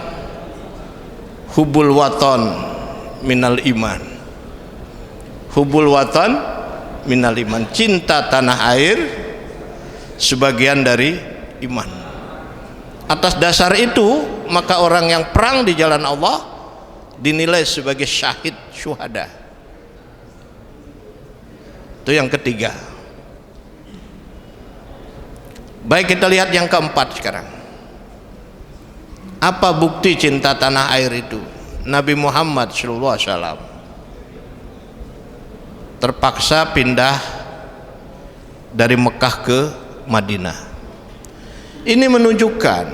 hubul waton minal iman. Hubul waton minal iman, cinta tanah air sebagian dari iman. Atas dasar itu maka orang yang perang di jalan Allah dinilai sebagai syahid syuhada. Itu yang ketiga. Baik kita lihat yang keempat sekarang. Apa bukti cinta tanah air itu? Nabi Muhammad SAW terpaksa pindah dari Mekah ke Madinah. Ini menunjukkan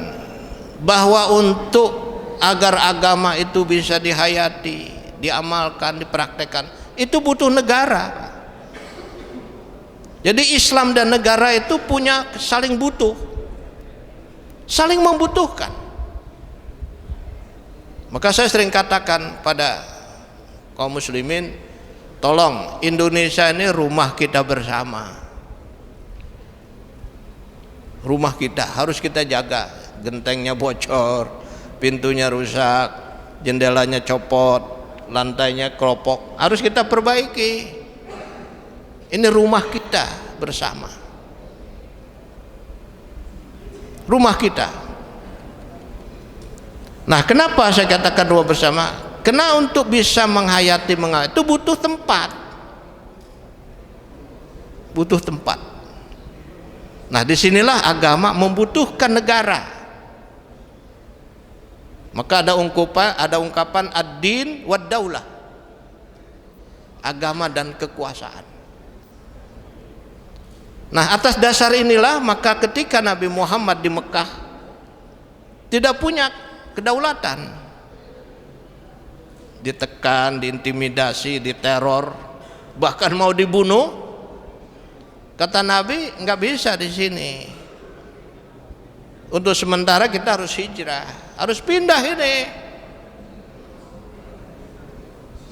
bahwa untuk agar agama itu bisa dihayati, diamalkan, dipraktekkan, itu butuh negara. Jadi Islam dan negara itu punya saling butuh, saling membutuhkan. Maka saya sering katakan pada kaum muslimin, tolong Indonesia ini rumah kita bersama. Rumah kita harus kita jaga. Gentengnya bocor, pintunya rusak, jendelanya copot, lantainya keropok, harus kita perbaiki. Ini rumah kita bersama, rumah kita. Nah, kenapa saya katakan rumah bersama? Karena untuk bisa menghayati itu butuh tempat, butuh tempat. Nah, disinilah agama membutuhkan negara. Maka ada ungkapan ad-din wad daulah, agama dan kekuasaan. Nah, atas dasar inilah maka ketika Nabi Muhammad di Mekah tidak punya kedaulatan, ditekan, diintimidasi, diteror, bahkan mau dibunuh, kata Nabi nggak bisa di sini. Untuk sementara kita harus hijrah, harus pindah ini.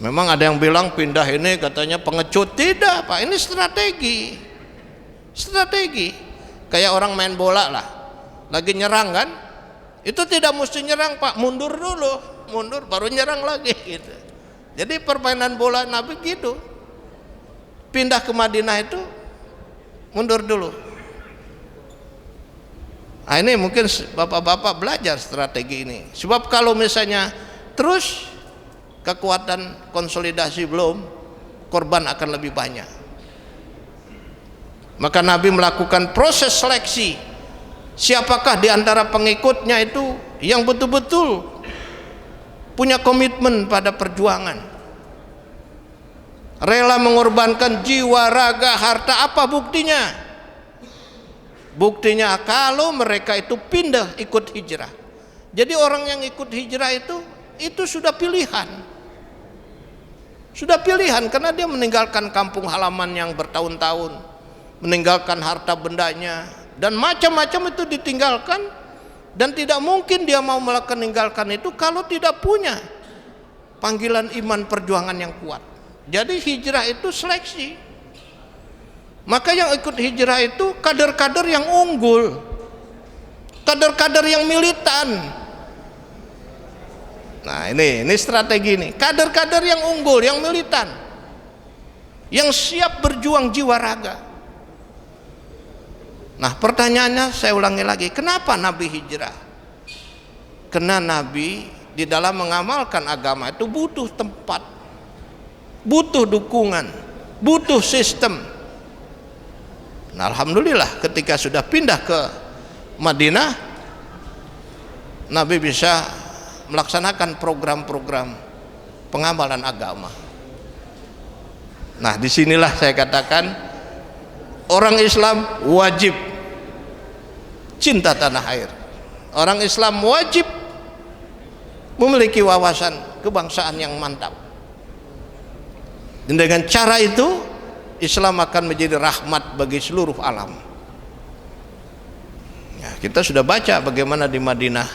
Memang ada yang bilang pindah ini katanya pengecut, tidak Pak, ini strategi. Strategi kayak orang main bola lah, lagi nyerang kan, itu tidak mesti nyerang Pak, mundur dulu, mundur baru nyerang lagi gitu. Jadi permainan bola Nabi gitu, pindah ke Madinah itu mundur dulu. Nah, ini mungkin bapak-bapak belajar strategi ini, sebab kalau misalnya terus kekuatan konsolidasi belum, korban akan lebih banyak. Maka Nabi melakukan proses seleksi, siapakah di antara pengikutnya itu yang betul-betul punya komitmen pada perjuangan, rela mengorbankan jiwa, raga, harta. Apa buktinya? Buktinya kalau mereka itu pindah ikut hijrah. Jadi orang yang ikut hijrah itu sudah pilihan, sudah pilihan, karena dia meninggalkan kampung halaman yang bertahun-tahun, meninggalkan harta bendanya dan macam-macam itu ditinggalkan, dan tidak mungkin dia mau meninggalkan itu kalau tidak punya panggilan iman perjuangan yang kuat. Jadi hijrah itu seleksi. Maka yang ikut hijrah itu kader-kader yang unggul, kader-kader yang militan. Nah, ini strategi ini, kader-kader yang unggul, yang militan, yang siap berjuang jiwa raga. Nah, pertanyaannya saya ulangi lagi, kenapa Nabi hijrah? Karena Nabi di dalam mengamalkan agama itu butuh tempat, butuh dukungan, butuh sistem. Nah, alhamdulillah ketika sudah pindah ke Madinah, Nabi bisa melaksanakan program-program pengamalan agama. Nah, disinilah saya katakan orang Islam wajib cinta tanah air. Orang Islam wajib memiliki wawasan kebangsaan yang mantap. Dan dengan cara itu Islam akan menjadi rahmat bagi seluruh alam. Ya, kita sudah baca bagaimana di Madinah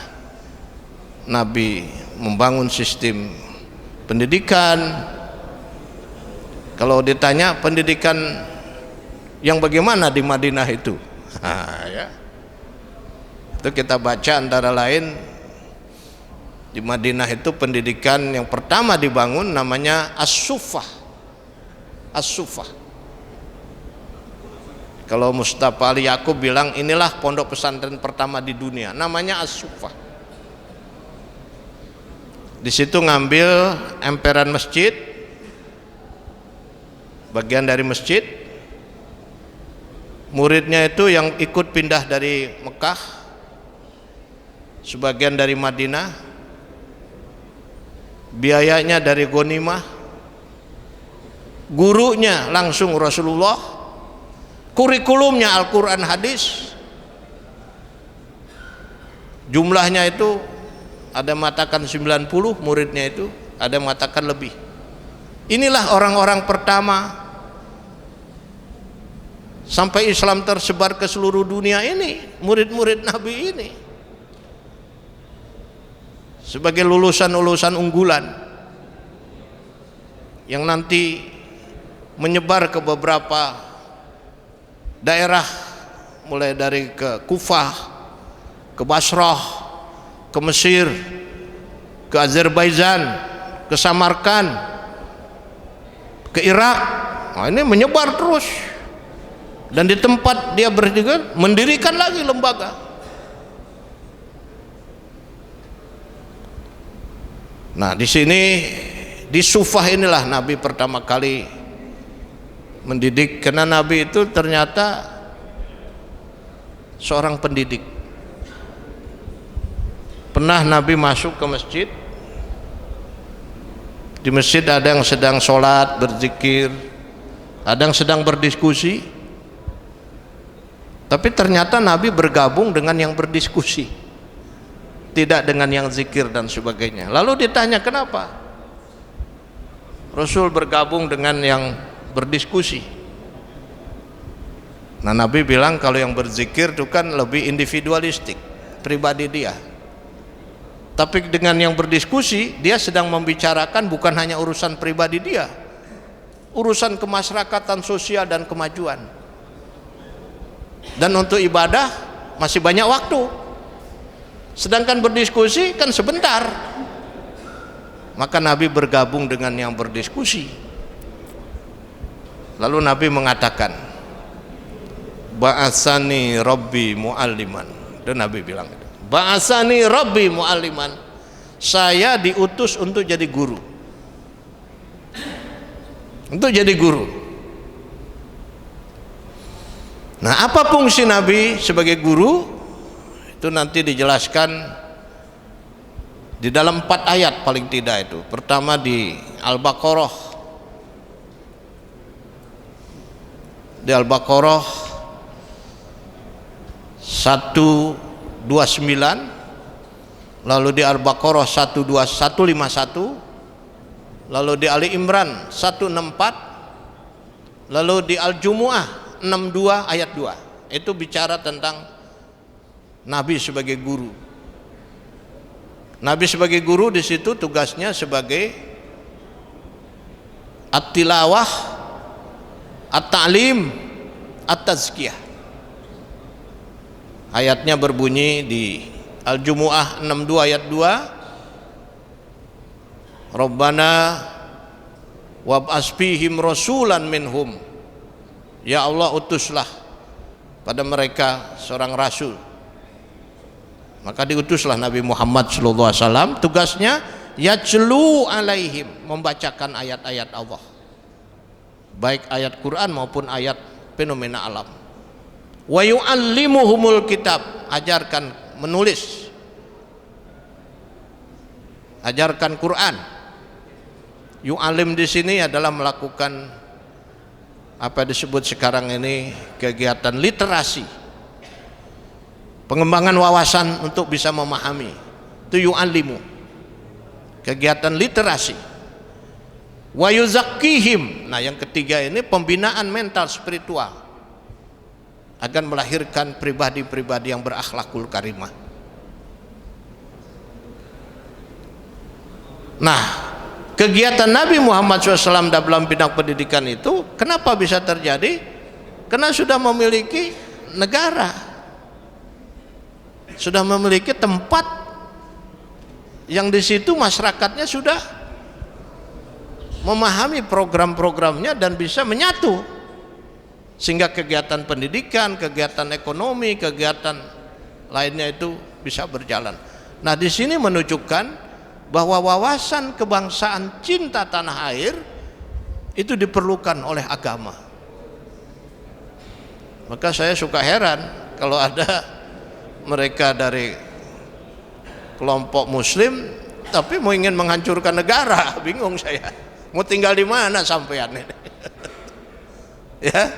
Nabi membangun sistem pendidikan. Kalau ditanya pendidikan yang bagaimana di Madinah itu, ya, itu kita baca antara lain di Madinah itu pendidikan yang pertama dibangun namanya As-Suffah. As-Suffah. Kalau Mustafa Ali Yaakob bilang inilah pondok pesantren pertama di dunia, namanya As-Suffah. Di situ ngambil emperan masjid, bagian dari masjid. Muridnya itu yang ikut pindah dari Mekah, sebagian dari Madinah, biayanya dari ghanimah, gurunya langsung Rasulullah, kurikulumnya Al-Quran hadis. Jumlahnya itu ada mengatakan 90 muridnya itu, ada mengatakan lebih. Inilah orang-orang pertama sampai Islam tersebar ke seluruh dunia ini, murid-murid Nabi ini sebagai lulusan-lulusan unggulan yang nanti menyebar ke beberapa daerah, mulai dari ke Kufah, ke Basrah, ke Mesir, ke Azerbaijan, ke Samarkand, ke Irak. Nah, ini menyebar terus. Dan di tempat dia berdiri mendirikan lagi lembaga. Nah, di sini di Sufah inilah Nabi pertama kali mendidik, karena Nabi itu ternyata seorang pendidik. Pernah Nabi masuk ke masjid, di masjid ada yang sedang sholat, berzikir, ada yang sedang berdiskusi, tapi ternyata Nabi bergabung dengan yang berdiskusi, tidak dengan yang zikir dan sebagainya. Lalu ditanya kenapa Rasul bergabung dengan yang berdiskusi. Nah, Nabi bilang kalau yang berzikir itu kan lebih individualistik, pribadi dia. Tapi dengan yang berdiskusi, dia sedang membicarakan bukan hanya urusan pribadi dia, urusan kemasyarakatan, sosial, dan kemajuan. Dan untuk ibadah masih banyak waktu, sedangkan berdiskusi kan sebentar. Maka Nabi bergabung dengan yang berdiskusi. Lalu Nabi mengatakan, ba'asani Rabbi mu'alliman. Dan Nabi bilang, ba'asani Rabbi mu'alliman, saya diutus untuk jadi guru. Untuk jadi guru. Nah, apa fungsi Nabi sebagai guru? Itu nanti dijelaskan di dalam 4 ayat paling tidak itu. Pertama di Al-Baqarah. Di Al-Baqarah 129, lalu di Al-Baqarah 151, lalu di Ali Imran 164, lalu di Al-Jumu'ah 62 ayat 2. Itu bicara tentang Nabi sebagai guru. Nabi sebagai guru di situ tugasnya sebagai at-tilawah, at-ta'lim, at-tazkiyah. Ayatnya berbunyi di Al-Jumu'ah 62 ayat 2, Rabbana wab'as fihim rasulan minhum, ya Allah utuslah pada mereka seorang rasul. Maka diutuslah Nabi Muhammad SAW, tugasnya yajlu alaihim, membacakan ayat-ayat Allah, baik ayat Quran maupun ayat fenomena alam. Wa yu'allimuhumul kitab, ajarkan menulis, ajarkan Quran. Yu'alim di sini adalah melakukan apa disebut sekarang ini kegiatan literasi, pengembangan wawasan untuk bisa memahami. Itu yu'allimu, kegiatan literasi. Wa yuzakkihim, nah yang ketiga ini pembinaan mental spiritual agar melahirkan pribadi-pribadi yang berakhlakul karimah. Nah, kegiatan Nabi Muhammad SAW dalam bidang pendidikan itu kenapa bisa terjadi? Karena sudah memiliki negara, sudah memiliki tempat yang di situ masyarakatnya sudah memahami program-programnya dan bisa menyatu, sehingga kegiatan pendidikan, kegiatan ekonomi, kegiatan lainnya itu bisa berjalan. Nah, di sini menunjukkan bahwa wawasan kebangsaan, cinta tanah air itu diperlukan oleh agama. Maka saya suka heran kalau ada mereka dari kelompok muslim tapi mau ingin menghancurkan negara. Bingung saya, mau tinggal di mana sampean ini? Ya,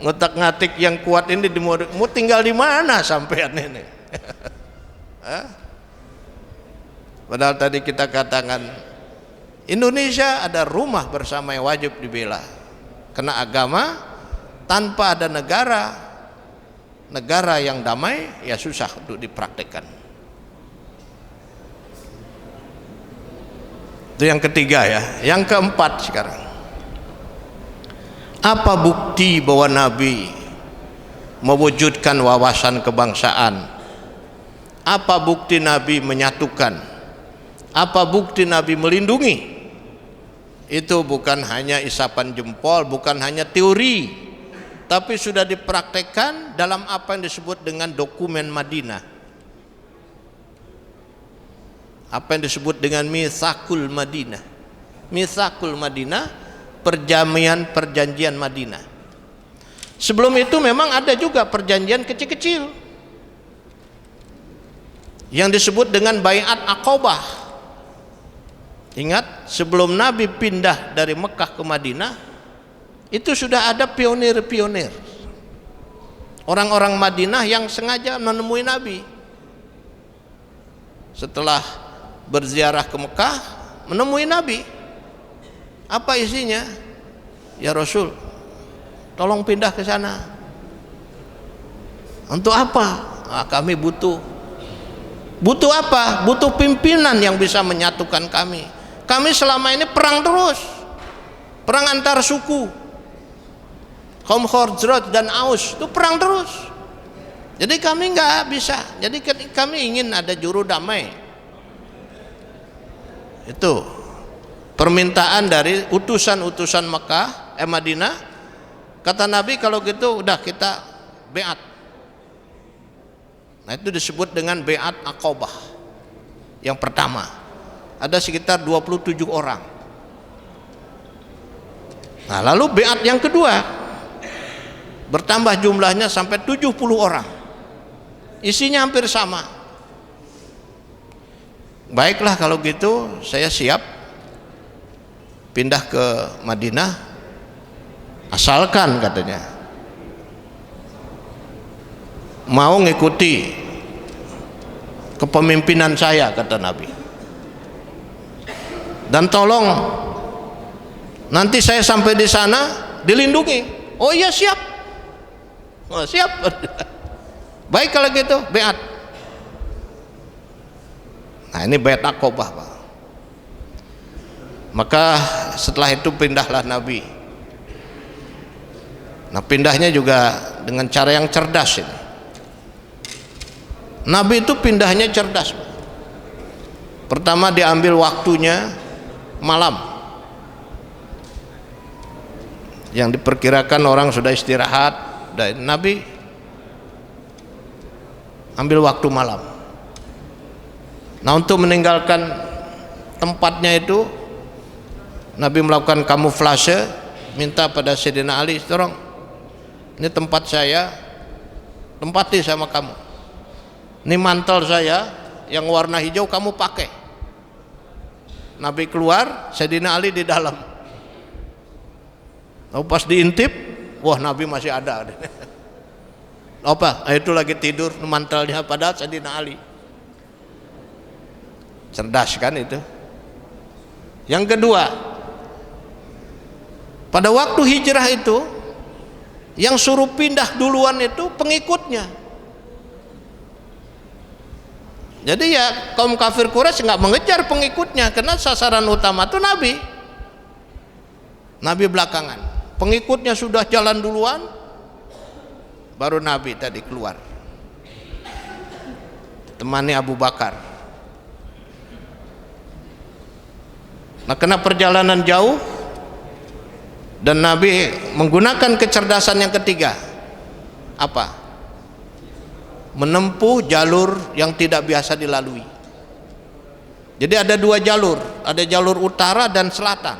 ngutak-ngatik yang kuat ini mau tinggal di mana sampean ini? Padahal tadi kita katakan Indonesia ada rumah bersama yang wajib dibela, karena agama tanpa ada negara yang damai ya susah untuk dipraktekkan. Itu yang ketiga ya. Yang keempat sekarang, apa bukti bahwa Nabi mewujudkan wawasan kebangsaan? Apa bukti Nabi menyatukan? Apa bukti Nabi melindungi? Itu bukan hanya isapan jempol, bukan hanya teori, tapi sudah dipraktekkan dalam apa yang disebut dengan dokumen Madinah, apa yang disebut dengan Mitsaqul Madinah. Mitsaqul Madinah, perjanjian Madinah. Sebelum itu memang ada juga perjanjian kecil-kecil yang disebut dengan Baiat Aqabah. Ingat, sebelum Nabi pindah dari Mekah ke Madinah, itu sudah ada pionir-pionir, orang-orang Madinah yang sengaja menemui Nabi. Setelah berziarah ke Mekah, menemui Nabi. Apa isinya? Ya Rasul, tolong pindah ke sana. Untuk apa? Nah, kami butuh apa? Butuh pimpinan yang bisa menyatukan kami. Kami selama ini perang terus, perang antar suku, kaum Khazraj dan Aus itu perang terus. Jadi kami nggak bisa. Jadi kami ingin ada juru damai. Itu permintaan dari utusan-utusan Madinah. Kata Nabi, kalau gitu udah kita beat. Nah, itu disebut dengan Baiat Aqabah. Yang pertama ada sekitar 27 orang. Nah, lalu beat yang kedua bertambah jumlahnya sampai 70 orang. Isinya hampir sama. Baiklah kalau gitu, saya siap pindah ke Madinah, asalkan katanya mau ngikuti kepemimpinan saya, kata Nabi. Dan tolong nanti saya sampai di sana dilindungi. Oh iya, siap. Oh, siap. Baik kalau gitu, beat. Nah, ini Baiat Aqabah, Pak. Maka setelah itu pindahlah Nabi. Nah, pindahnya juga dengan cara yang cerdas ini. Nabi itu pindahnya cerdas, Pak. Pertama diambil waktunya malam, yang diperkirakan orang sudah istirahat, dan Nabi ambil waktu malam. Nah, untuk meninggalkan tempatnya itu Nabi melakukan kamuflase, minta pada Sayyidina Ali, tolong ini tempat saya, tempati sama kamu, ini mantel saya yang warna hijau kamu pakai. Nabi keluar, Sayyidina Ali di dalam. Lalu pas diintip, wah Nabi masih ada. Apa? Itu lagi tidur mantelnya, padahal Sayyidina Ali. Cerdas kan itu. Yang kedua, pada waktu hijrah itu yang suruh pindah duluan itu pengikutnya. Jadi ya kaum kafir Quraisy nggak mengejar pengikutnya, karena sasaran utama itu Nabi. Nabi belakangan, pengikutnya sudah jalan duluan, baru Nabi tadi keluar, temani Abu Bakar. Nah, karena perjalanan jauh dan Nabi menggunakan kecerdasan yang ketiga, apa? Menempuh jalur yang tidak biasa dilalui. Jadi ada dua jalur, ada jalur utara dan selatan.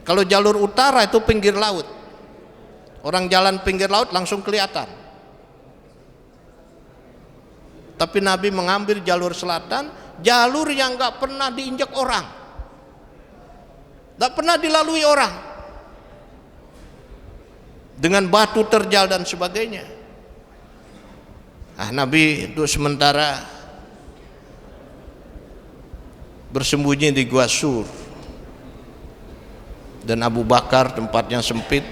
Kalau jalur utara itu pinggir laut, orang jalan pinggir laut langsung kelihatan. Tapi Nabi mengambil jalur selatan, jalur yang nggak pernah diinjak orang, nggak pernah dilalui orang, dengan batu terjal dan sebagainya. Nah, Nabi itu sementara bersembunyi di Gua Sur, dan Abu Bakar tempatnya sempit.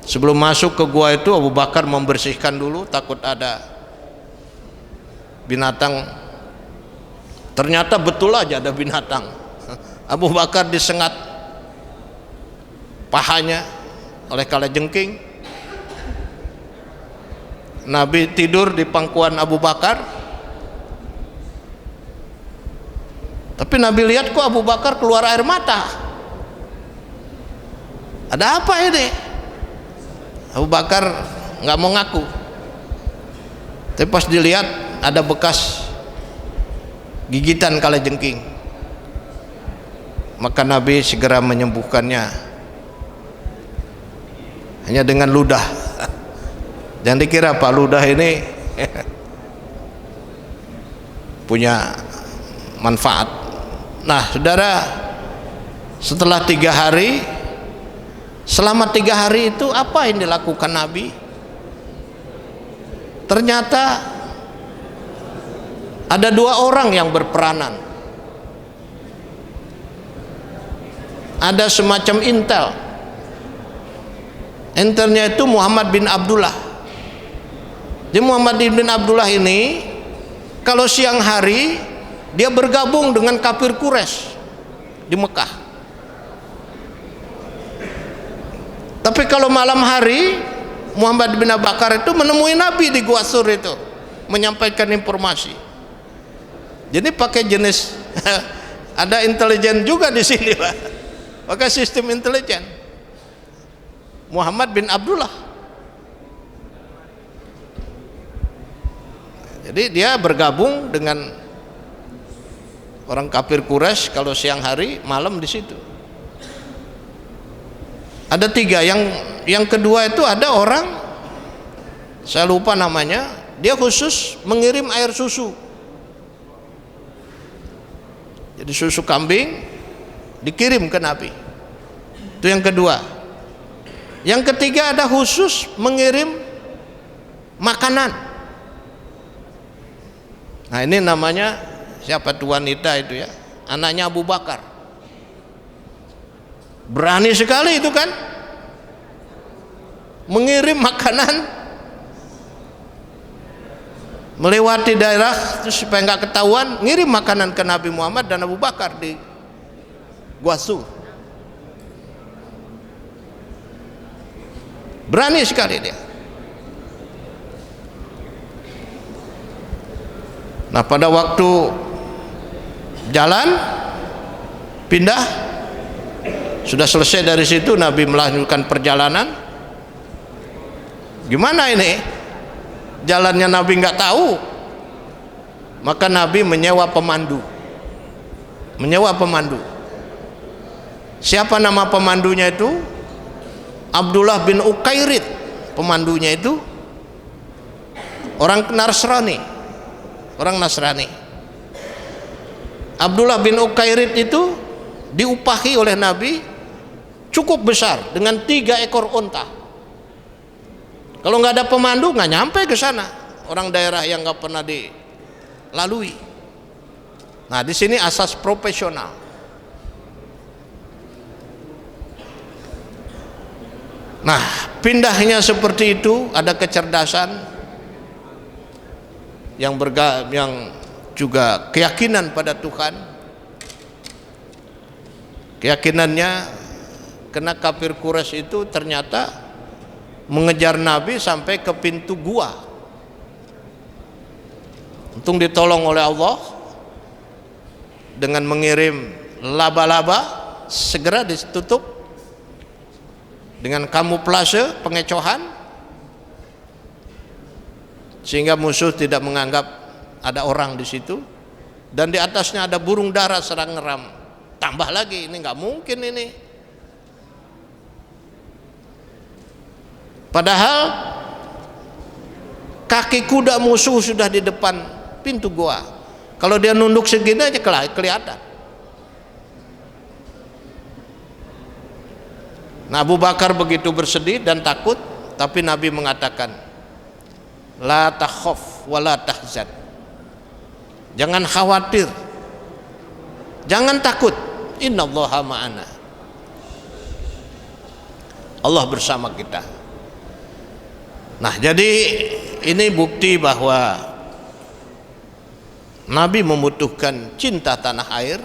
Sebelum masuk ke gua itu Abu Bakar membersihkan dulu, takut ada binatang. Ternyata betul aja ada binatang. Abu Bakar disengat pahanya oleh kalajengking. Nabi tidur di pangkuan Abu Bakar, tapi Nabi lihat kok Abu Bakar keluar air mata. Ada apa ini? Abu Bakar nggak mau ngaku. Tapi pas dilihat ada bekas gigitan kalajengking, maka Nabi segera menyembuhkannya hanya dengan ludah. Jangan dikira Pak ludah ini punya manfaat. Nah, saudara, setelah 3 hari, selama 3 hari itu apa yang dilakukan Nabi? Ternyata ada 2 orang yang berperanan. Ada semacam intel. Intelnya itu Muhammad bin Abdullah. Jadi Muhammad bin Abdullah ini kalau siang hari dia bergabung dengan kafir Quraisy di Mekah. Tapi kalau malam hari Muhammad bin Abu Bakar itu menemui Nabi di Gua Sur itu, menyampaikan informasi. Jadi pakai jenis ada intelijen juga di sini, Pak. Pakai sistem intelijen. Muhammad bin Abdullah. Jadi dia bergabung dengan orang kafir Quraisy kalau siang hari, malam di situ. Ada 3. Yang kedua itu ada orang, saya lupa namanya, dia khusus mengirim air susu. Jadi susu kambing dikirim ke Nabi. Itu yang kedua. Yang ketiga ada khusus mengirim makanan. Nah, ini namanya siapa tuh wanita itu ya? Anaknya Abu Bakar. Berani sekali itu kan, mengirim makanan melewati daerah terus supaya nggak ketahuan, ngirim makanan ke Nabi Muhammad dan Abu Bakar di Gua Sur. Berani sekali dia. Nah, pada waktu jalan pindah, sudah selesai dari situ Nabi melanjutkan perjalanan. Gimana ini? Jalannya Nabi nggak tahu, Maka Nabi menyewa pemandu. Siapa nama pemandunya itu? Abdullah bin Ukairid. Pemandunya itu orang Nasrani. Abdullah bin Ukairid itu diupahi oleh Nabi cukup besar dengan 3 ekor unta. Kalau nggak ada pemandu nggak nyampe ke sana. Orang daerah yang nggak pernah dilalui. Nah, di sini asas profesional. Nah, pindahnya seperti itu ada kecerdasan yang juga keyakinan pada Tuhan. Keyakinannya karena kafir Quraisy itu ternyata mengejar Nabi sampai ke pintu gua. Untung ditolong oleh Allah dengan mengirim laba-laba, segera ditutup dengan kamuflase pengecohan sehingga musuh tidak menganggap ada orang di situ, dan di atasnya ada burung dara serang ngeram. Tambah lagi, ini nggak mungkin ini. Padahal kaki kuda musuh sudah di depan pintu gua. Kalau dia nunduk segini aja kelihatan. Nah, Abu Bakar begitu bersedih dan takut, tapi Nabi mengatakan, la takhaf wa la tahzan. Jangan khawatir, jangan takut. Innallaha ma'ana. Allah bersama kita. Nah, jadi ini bukti bahwa Nabi membutuhkan cinta tanah air,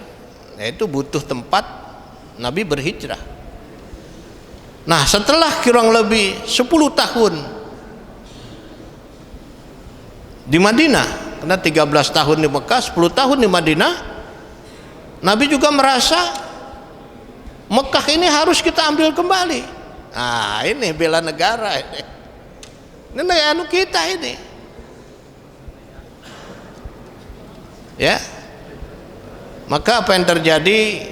yaitu butuh tempat Nabi berhijrah. Nah, setelah kurang lebih 10 tahun di Madinah, karena 13 tahun di Mekah, 10 tahun di Madinah, Nabi juga merasa Mekah ini harus kita ambil kembali. Nah, ini bela negara ini. Ini anu kita ini. Ya. Maka apa yang terjadi?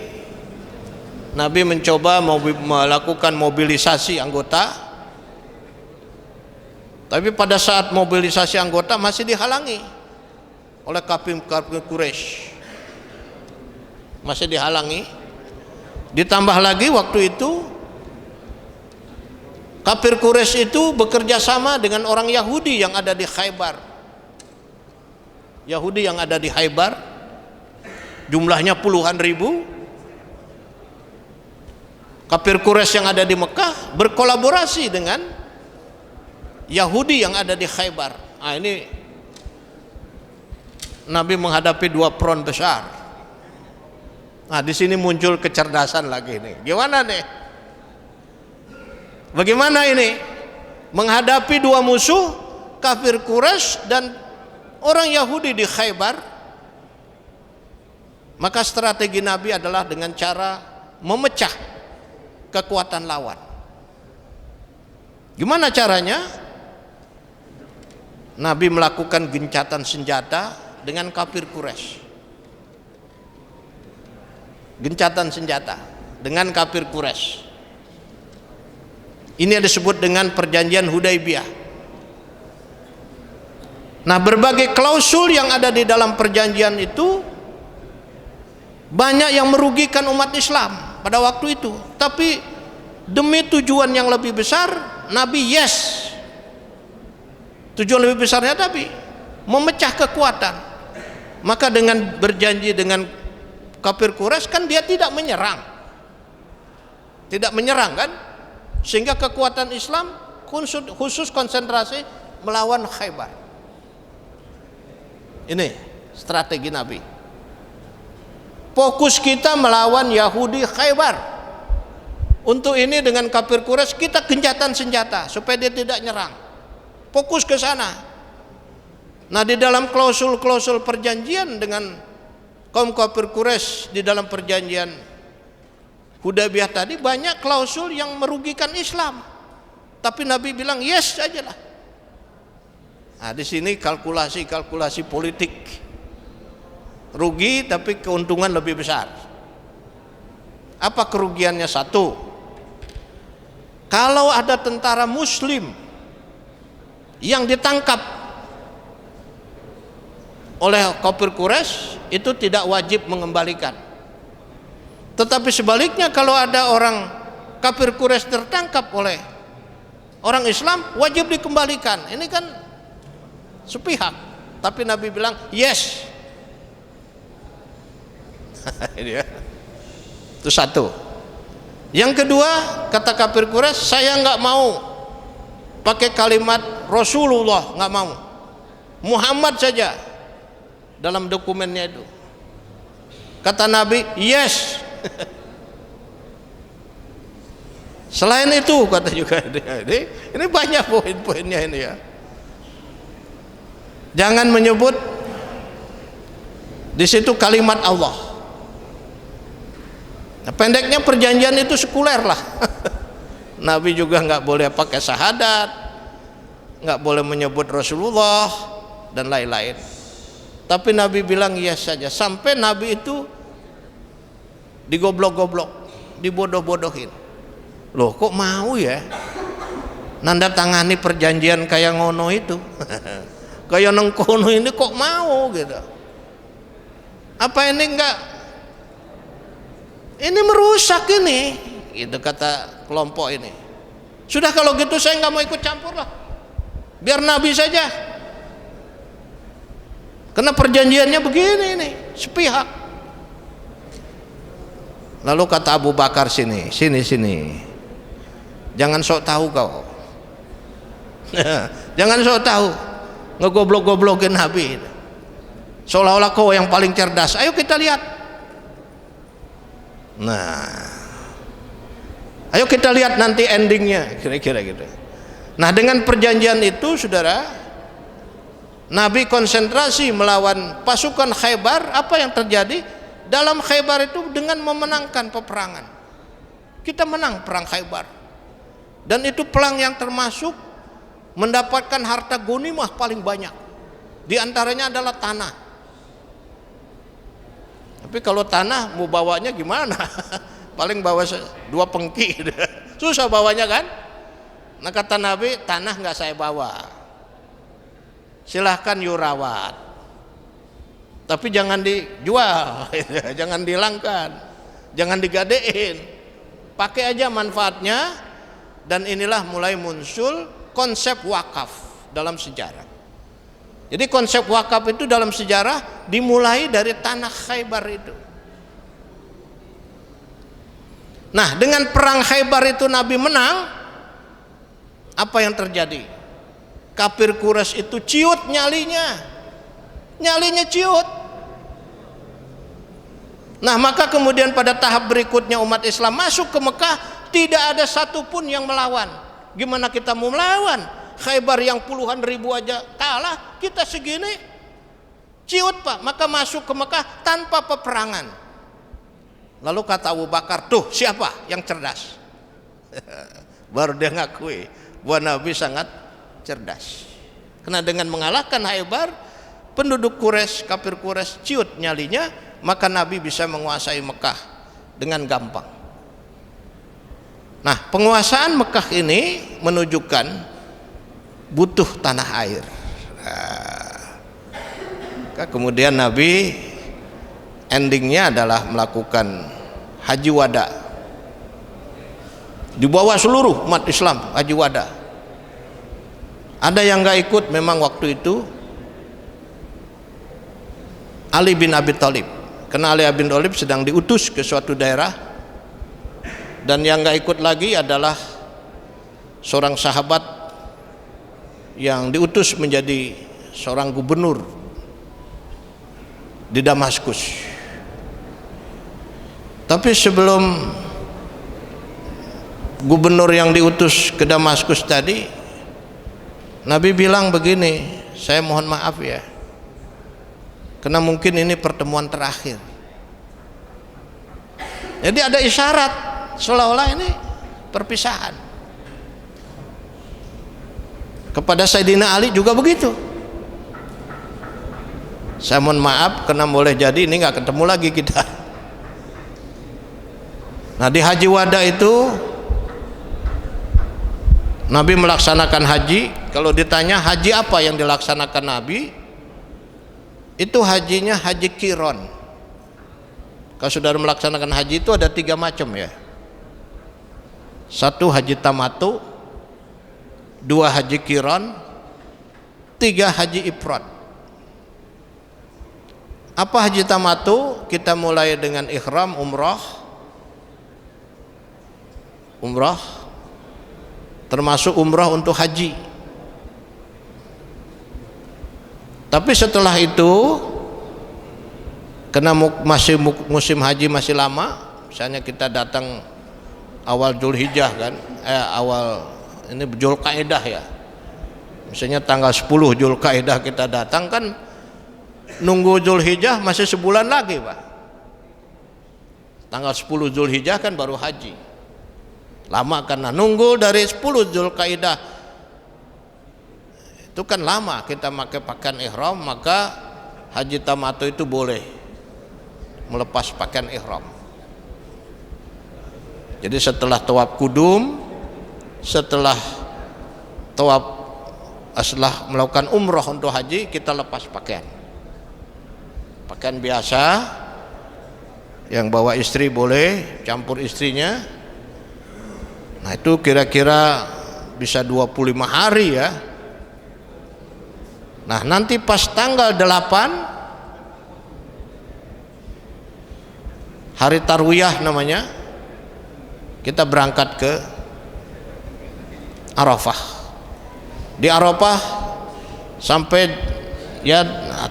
Nabi mencoba melakukan mobilisasi anggota, tapi pada saat mobilisasi anggota masih dihalangi oleh kafir Quraisy, masih dihalangi. Ditambah lagi waktu itu kafir Quraisy itu bekerja sama dengan orang Yahudi yang ada di Khaybar. Yahudi yang ada di Khaybar jumlahnya puluhan ribu. Kafir Quraisy yang ada di Mekah berkolaborasi dengan Yahudi yang ada di Khaybar. Nah, ini Nabi menghadapi 2 front besar. Nah, di sini muncul kecerdasan lagi nih. Gimana nih? Bagaimana ini menghadapi 2 musuh, kafir Quraisy dan orang Yahudi di Khaybar? Maka strategi Nabi adalah dengan cara memecah kekuatan lawan. Gimana caranya? Nabi melakukan gencatan senjata dengan kafir Quraisy. Gencatan senjata dengan kafir Quraisy. Ini disebut dengan perjanjian Hudaibiyah. Nah, berbagai klausul yang ada di dalam perjanjian itu banyak yang merugikan umat Islam pada waktu itu, tapi demi tujuan yang lebih besar, Nabi tujuan lebih besarnya Nabi memecah kekuatan. Maka dengan berjanji dengan kafir Quraisy kan dia tidak menyerang kan, sehingga kekuatan Islam khusus konsentrasi melawan Khaybar. Ini strategi Nabi. Fokus kita melawan Yahudi Khaybar. Untuk ini dengan kafir Quraisy kita gencatan senjata supaya dia tidak nyerang. Fokus ke sana. Nah, di dalam klausul-klausul perjanjian dengan kaum kafir Quraisy di dalam perjanjian Hudaybiyah tadi banyak klausul yang merugikan Islam. Tapi Nabi bilang yes aja lah. Nah, di sini kalkulasi politik rugi tapi keuntungan lebih besar. Apa kerugiannya? Satu, kalau ada tentara muslim yang ditangkap oleh kafir Quraisy, itu tidak wajib mengembalikan. Tetapi sebaliknya, kalau ada orang kafir Quraisy tertangkap oleh orang Islam, wajib dikembalikan. Ini kan sepihak. Tapi Nabi bilang yes. Itu satu. Yang kedua, kata kafir Quraisy, saya nggak mau pakai kalimat Rasulullah, nggak mau, Muhammad saja dalam dokumennya itu. Kata Nabi yes. Selain itu, kata juga ini banyak poin-poinnya ini ya. Jangan menyebut di situ kalimat Allah. Nah, pendeknya perjanjian itu sekuler lah. Nabi juga nggak boleh pakai syahadat, nggak boleh menyebut Rasulullah dan lain-lain. Tapi Nabi bilang yes saja. Sampai Nabi itu digoblok-goblok, dibodoh-bodohin. Loh, kok mau ya nanda tangani perjanjian kayak ngono itu? Kayak nengkono ini kok mau gitu? Apa ini enggak? Ini merusak ini, gitu kata kelompok ini. Sudah kalau gitu saya nggak mau ikut campur lah, biar Nabi saja. Karena perjanjiannya begini nih, sepihak. Lalu kata Abu Bakar, sini, jangan sok tahu kau. Jangan sok tahu, ngegoblok-goblokin Nabi. Seolah-olah kau yang paling cerdas. Ayo kita lihat. Nah, ayo kita lihat nanti endingnya, kira-kira gitu. Nah, dengan perjanjian itu, saudara, Nabi konsentrasi melawan pasukan Khaybar. Apa yang terjadi dalam Khaybar itu? Dengan memenangkan peperangan, kita menang perang Khaybar, dan itu perang yang termasuk mendapatkan harta ghanimah paling banyak. Di antaranya adalah tanah. Tapi kalau tanah mau bawanya gimana? Paling bawa 2 pengki. Susah bawanya kan? Nah, kata Nabi, tanah nggak saya bawa, silahkan you rawat, tapi jangan dijual. Jangan dihilangkan, jangan digadein, pakai aja manfaatnya. Dan inilah mulai muncul konsep wakaf dalam sejarah. Jadi konsep wakaf itu dalam sejarah dimulai dari tanah Khaybar itu. Nah, dengan perang Khaybar itu Nabi menang. Apa yang terjadi? Kafir Quraisy itu ciut nyalinya ciut. Nah, maka kemudian pada tahap berikutnya umat Islam masuk ke Mekah, tidak ada satupun yang melawan. Gimana kita mau melawan? Khaybar yang puluhan ribu aja kalah, kita segini ciut Pak. Maka masuk ke Mekah tanpa peperangan. Lalu kata Abu Bakar, tuh siapa yang cerdas? Baru dia ngakui bahwa Nabi sangat cerdas. Karena dengan mengalahkan Khaybar, penduduk Quraisy, kafir Quraisy ciut nyalinya, maka Nabi bisa menguasai Mekah dengan gampang. Nah, penguasaan Mekah ini menunjukkan butuh tanah air. Nah, kemudian Nabi endingnya adalah melakukan haji wada, dibawa seluruh umat Islam haji wada. Ada yang nggak ikut memang waktu itu Ali bin Abi Thalib, karena Ali bin Thalib sedang diutus ke suatu daerah. Dan yang nggak ikut lagi adalah seorang sahabat yang diutus menjadi seorang gubernur di Damaskus. Tapi sebelum gubernur yang diutus ke Damaskus tadi, Nabi bilang begini, saya mohon maaf ya, karena mungkin ini pertemuan terakhir. Jadi ada isyarat seolah-olah ini perpisahan. Kepada Sayyidina Ali juga begitu. Saya mohon maaf karena boleh jadi ini nggak ketemu lagi kita. Nah, di haji wada itu Nabi melaksanakan haji. Kalau ditanya haji apa yang dilaksanakan Nabi, itu hajinya haji qiron. Kalau saudara melaksanakan haji itu ada 3 macam ya. 1 haji tamatu, 2 haji qiron, 3 haji ifrad. Apa haji tamatu? Kita mulai dengan ihram umrah, termasuk umrah untuk haji. Tapi setelah itu, karena masih musim haji masih lama, misalnya kita datang awal Dzulhijjah kan, awal ini Dzulqa'dah ya, misalnya tanggal 10 Dzulqa'dah kita datang kan, nunggu Dzulhijjah masih sebulan lagi Pak. Tanggal 10 Dzulhijjah kan baru haji, lama karena nunggu dari 10 Dzulqa'dah itu kan lama kita pakai pakaian ihram. Maka haji tamatu itu boleh melepas pakaian ihram. Jadi setelah tawaf kudum, setelah melakukan umrah untuk haji, kita lepas pakaian biasa. Yang bawa istri boleh campur istrinya. Nah, itu kira-kira bisa 25 hari ya. Nah, nanti pas tanggal 8 hari Tarwiyah namanya, kita berangkat ke Arafah. Di Arafah sampai ya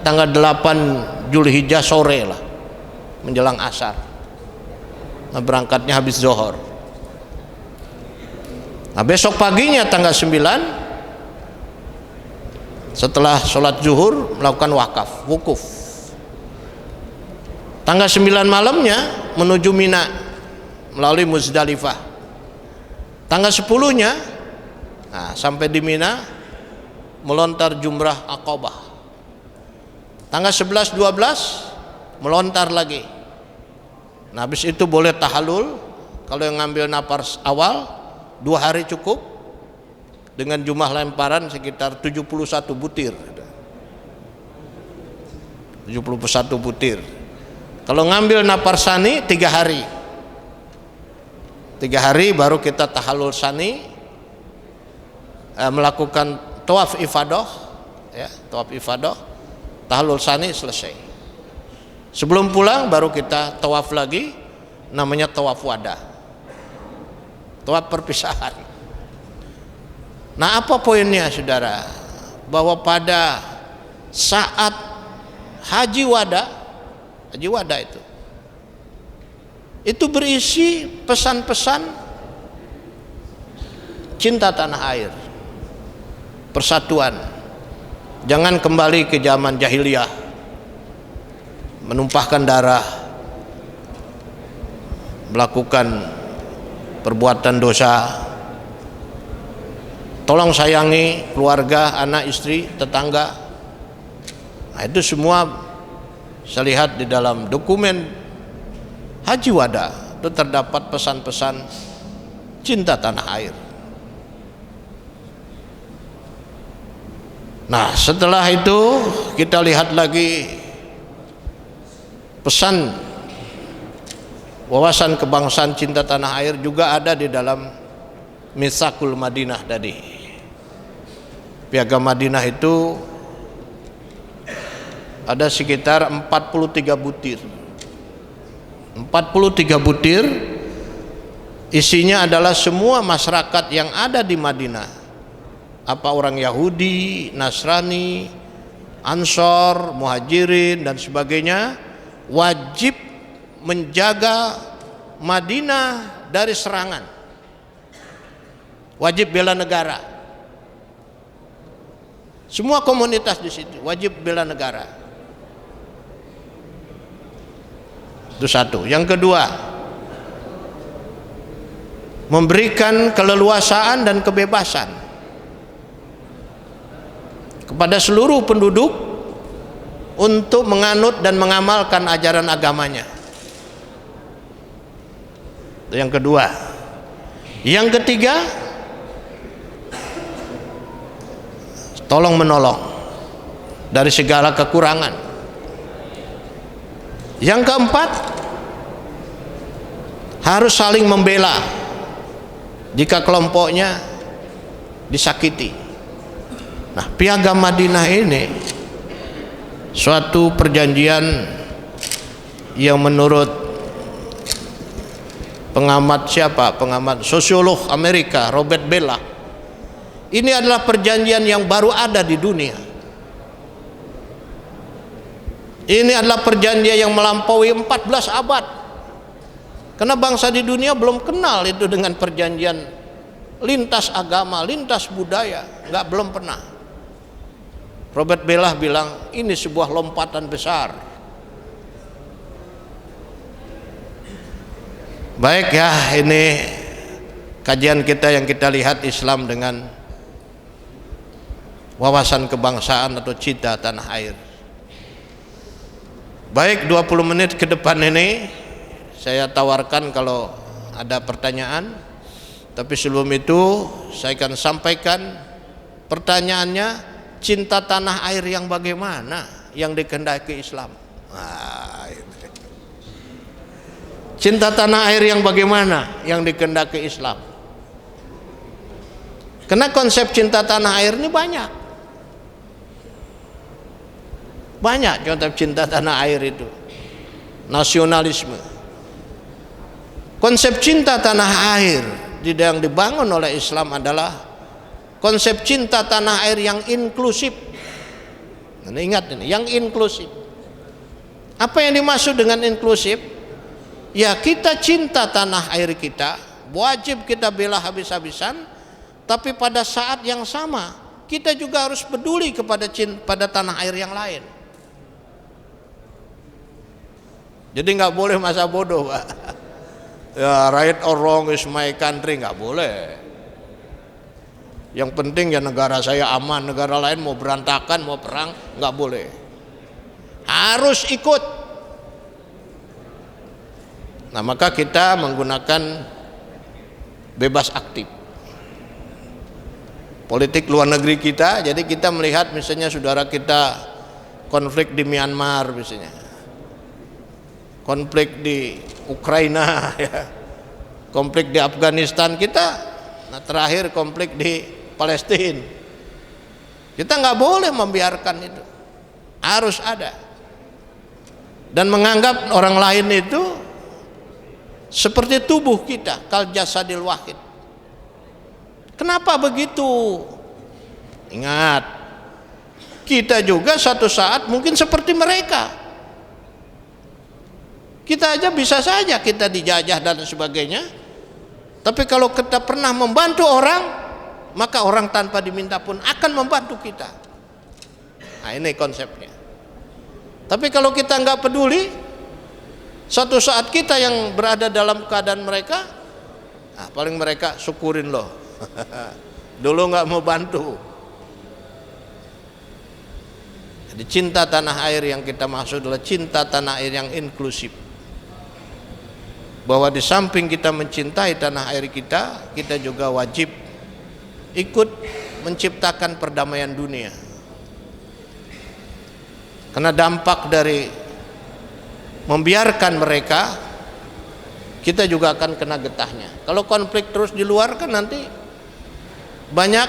tanggal 8 Dzulhijjah sore lah, menjelang asar. Nah, berangkatnya habis zuhur. Nah, besok paginya tanggal 9 setelah sholat zuhur melakukan wukuf. Tanggal 9 malamnya menuju Mina melalui Muzdalifah. Tanggal 10-nya sampai di Mina melontar jumrah Aqabah. Tanggal 11 12 melontar lagi. Nah, habis itu boleh tahallul. Kalau yang ngambil nafas awal 2 hari cukup, dengan jumlah lemparan sekitar 71 butir. 71 butir. Kalau ngambil nafar sani 3 hari. 3 hari baru kita tahallul sani, melakukan tawaf ifadah ya, tawaf ifadah, tahallul sani selesai. Sebelum pulang baru kita tawaf lagi, namanya tawaf wada. Tawaf perpisahan. Nah, apa poinnya saudara? Bahwa pada saat haji wada itu berisi pesan-pesan cinta tanah air, persatuan. Jangan kembali ke zaman jahiliyah, menumpahkan darah, melakukan perbuatan dosa. Tolong sayangi keluarga, anak, istri, tetangga. Nah, itu semua saya lihat di dalam dokumen haji wada itu terdapat pesan-pesan cinta tanah air. Nah, setelah itu kita lihat lagi pesan wawasan kebangsaan cinta tanah air juga ada di dalam Mitsaqul Madinah tadi. Piagam Madinah itu ada sekitar 43 butir. 43 butir isinya adalah semua masyarakat yang ada di Madinah. Apa orang Yahudi, Nasrani, Ansor, Muhajirin dan sebagainya, wajib menjaga Madinah dari serangan. Wajib bela negara. Semua komunitas di situ wajib bela negara. Itu satu. Yang kedua, memberikan keleluasaan dan kebebasan kepada seluruh penduduk untuk menganut dan mengamalkan ajaran agamanya. Itu yang kedua. Yang ketiga, tolong menolong dari segala kekurangan. Yang keempat, harus saling membela jika kelompoknya disakiti. Nah, Piagam Madinah ini suatu perjanjian yang menurut pengamat sosiolog Amerika Robert Bellah, ini adalah perjanjian yang baru ada di dunia. Ini adalah perjanjian yang melampaui 14 abad. Karena bangsa di dunia belum kenal itu dengan perjanjian lintas agama, lintas budaya, belum pernah. Robert Bellah bilang ini sebuah lompatan besar. Baik ya, ini kajian kita yang kita lihat Islam dengan wawasan kebangsaan atau cinta tanah air. Baik, 20 menit ke depan ini saya tawarkan kalau ada pertanyaan. Tapi sebelum itu saya akan sampaikan pertanyaannya, cinta tanah air yang bagaimana yang dikehendaki Islam. Cinta tanah air yang bagaimana yang dikehendaki Islam. Karena konsep cinta tanah air ini banyak konsep cinta tanah air itu. Nasionalisme, konsep cinta tanah air yang dibangun oleh Islam adalah konsep cinta tanah air yang inklusif. Nah, ingat ini, yang inklusif. Apa yang dimaksud dengan inklusif? Ya, kita cinta tanah air kita, wajib kita bela habis-habisan, tapi pada saat yang sama kita juga harus peduli pada tanah air yang lain. Jadi nggak boleh masa bodoh, Pak. Ya, right or wrong is my country, nggak boleh. Yang penting ya negara saya aman, negara lain mau berantakan, mau perang, nggak boleh. Harus ikut. Nah, maka kita menggunakan bebas aktif. Politik luar negeri kita, jadi kita melihat misalnya saudara kita konflik di Myanmar misalnya, konflik di Ukraina, ya, konflik di Afghanistan kita, nah terakhir konflik di Palestina. Kita nggak boleh membiarkan itu, harus ada. Dan menganggap orang lain itu seperti tubuh kita, kal jasadil wahid. Kenapa begitu? Ingat, kita juga satu saat mungkin seperti mereka. Kita aja bisa saja kita dijajah dan sebagainya. Tapi kalau kita pernah membantu orang, maka orang tanpa diminta pun akan membantu kita. Nah, ini konsepnya. Tapi kalau kita nggak peduli, satu saat kita yang berada dalam keadaan mereka, nah paling mereka syukurin loh. Dulu nggak mau bantu. Jadi cinta tanah air yang kita maksud adalah cinta tanah air yang inklusif. Bahwa di samping kita mencintai tanah air kita, kita juga wajib ikut menciptakan perdamaian dunia. Karena dampak dari membiarkan mereka, kita juga akan kena getahnya. Kalau konflik terus di luar kan nanti banyak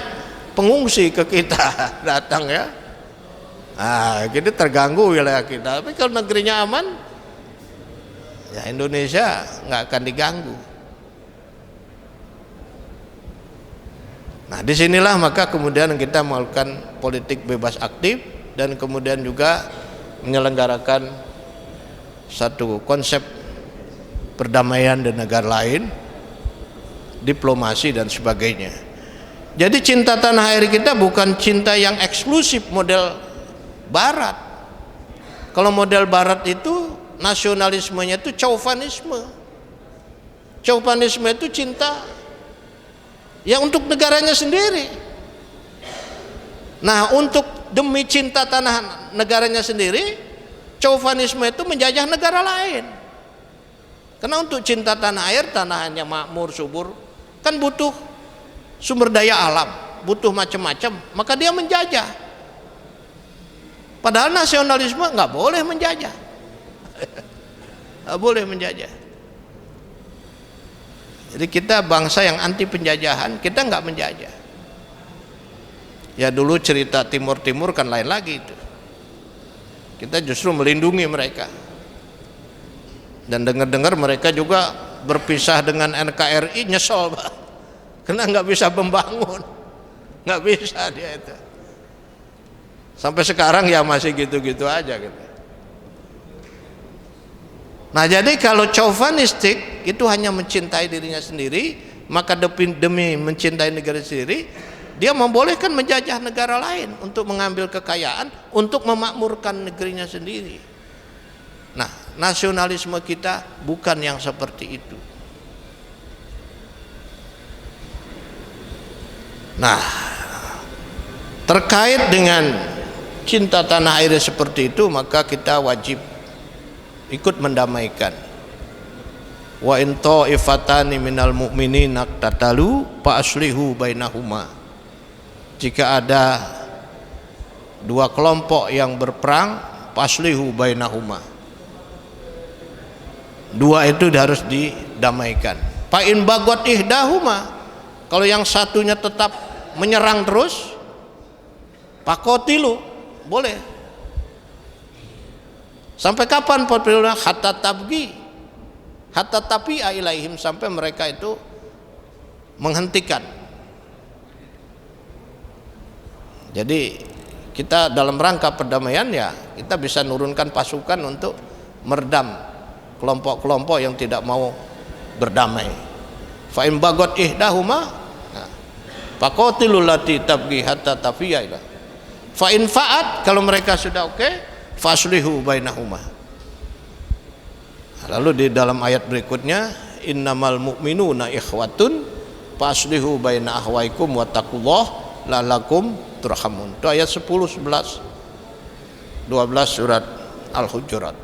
pengungsi ke kita datang ya. Nah, kita terganggu wilayah kita. Tapi kalau negerinya aman, ya Indonesia nggak akan diganggu. Nah, disinilah maka kemudian kita melakukan politik bebas aktif dan kemudian juga menyelenggarakan satu konsep perdamaian di negara lain, diplomasi dan sebagainya. Jadi cinta tanah air kita bukan cinta yang eksklusif model barat. Kalau model barat itu nasionalismenya itu chauvinisme. Chauvinisme itu cinta yang untuk negaranya sendiri. Nah, untuk demi cinta tanah negaranya sendiri, chauvinisme itu menjajah negara lain. Karena untuk cinta tanah air, tanahnya makmur, subur, kan butuh sumber daya alam, butuh macam-macam, maka dia menjajah. Padahal nasionalisme nggak boleh menjajah. Nggak boleh menjajah. Jadi kita bangsa yang anti penjajahan, kita nggak menjajah. Ya dulu cerita Timur-Timur kan lain lagi itu. Kita justru melindungi mereka. Dan dengar-dengar mereka juga berpisah dengan NKRI, nyesel Pak. Karena nggak bisa membangun, nggak bisa dia itu. Sampai sekarang ya masih gitu-gitu aja gitu. Nah jadi kalau chauvinistik itu hanya mencintai dirinya sendiri, maka demi mencintai negara sendiri, dia membolehkan menjajah negara lain untuk mengambil kekayaan, untuk memakmurkan negerinya sendiri. Nah nasionalisme kita bukan yang seperti itu. Nah terkait dengan cinta tanah air seperti itu, maka kita wajib ikut mendamaikan. Wa in ta'ifatani minal mu'minina iqtatalu fa aslihu bainahuma. Jika ada dua kelompok yang berperang, fa aslihu bainahuma. Dua itu harus didamaikan. Fa in bagat ihdahuma, kalau yang satunya tetap menyerang terus, faqatilu, boleh. Sampai kapan perpuluhan? Hatta tabgi, hatta tapi'a ilaihim, sampai mereka itu menghentikan. Jadi kita dalam rangka perdamaian ya kita bisa nurunkan pasukan untuk meredam kelompok-kelompok yang tidak mau berdamai. Fa in bagat ihdahuma faqatilul lati tabgi hatta tafi'a ila. Fa in fa'at, kalau mereka sudah oke, faslihu bainahuma. Lalu di dalam ayat berikutnya, innamal mu'minuna ikhwatun faslihu baina akhwaikum wattaqullaha la'allakum turhamun. Itu ayat 10, 11, 12 surat Al-Hujurat.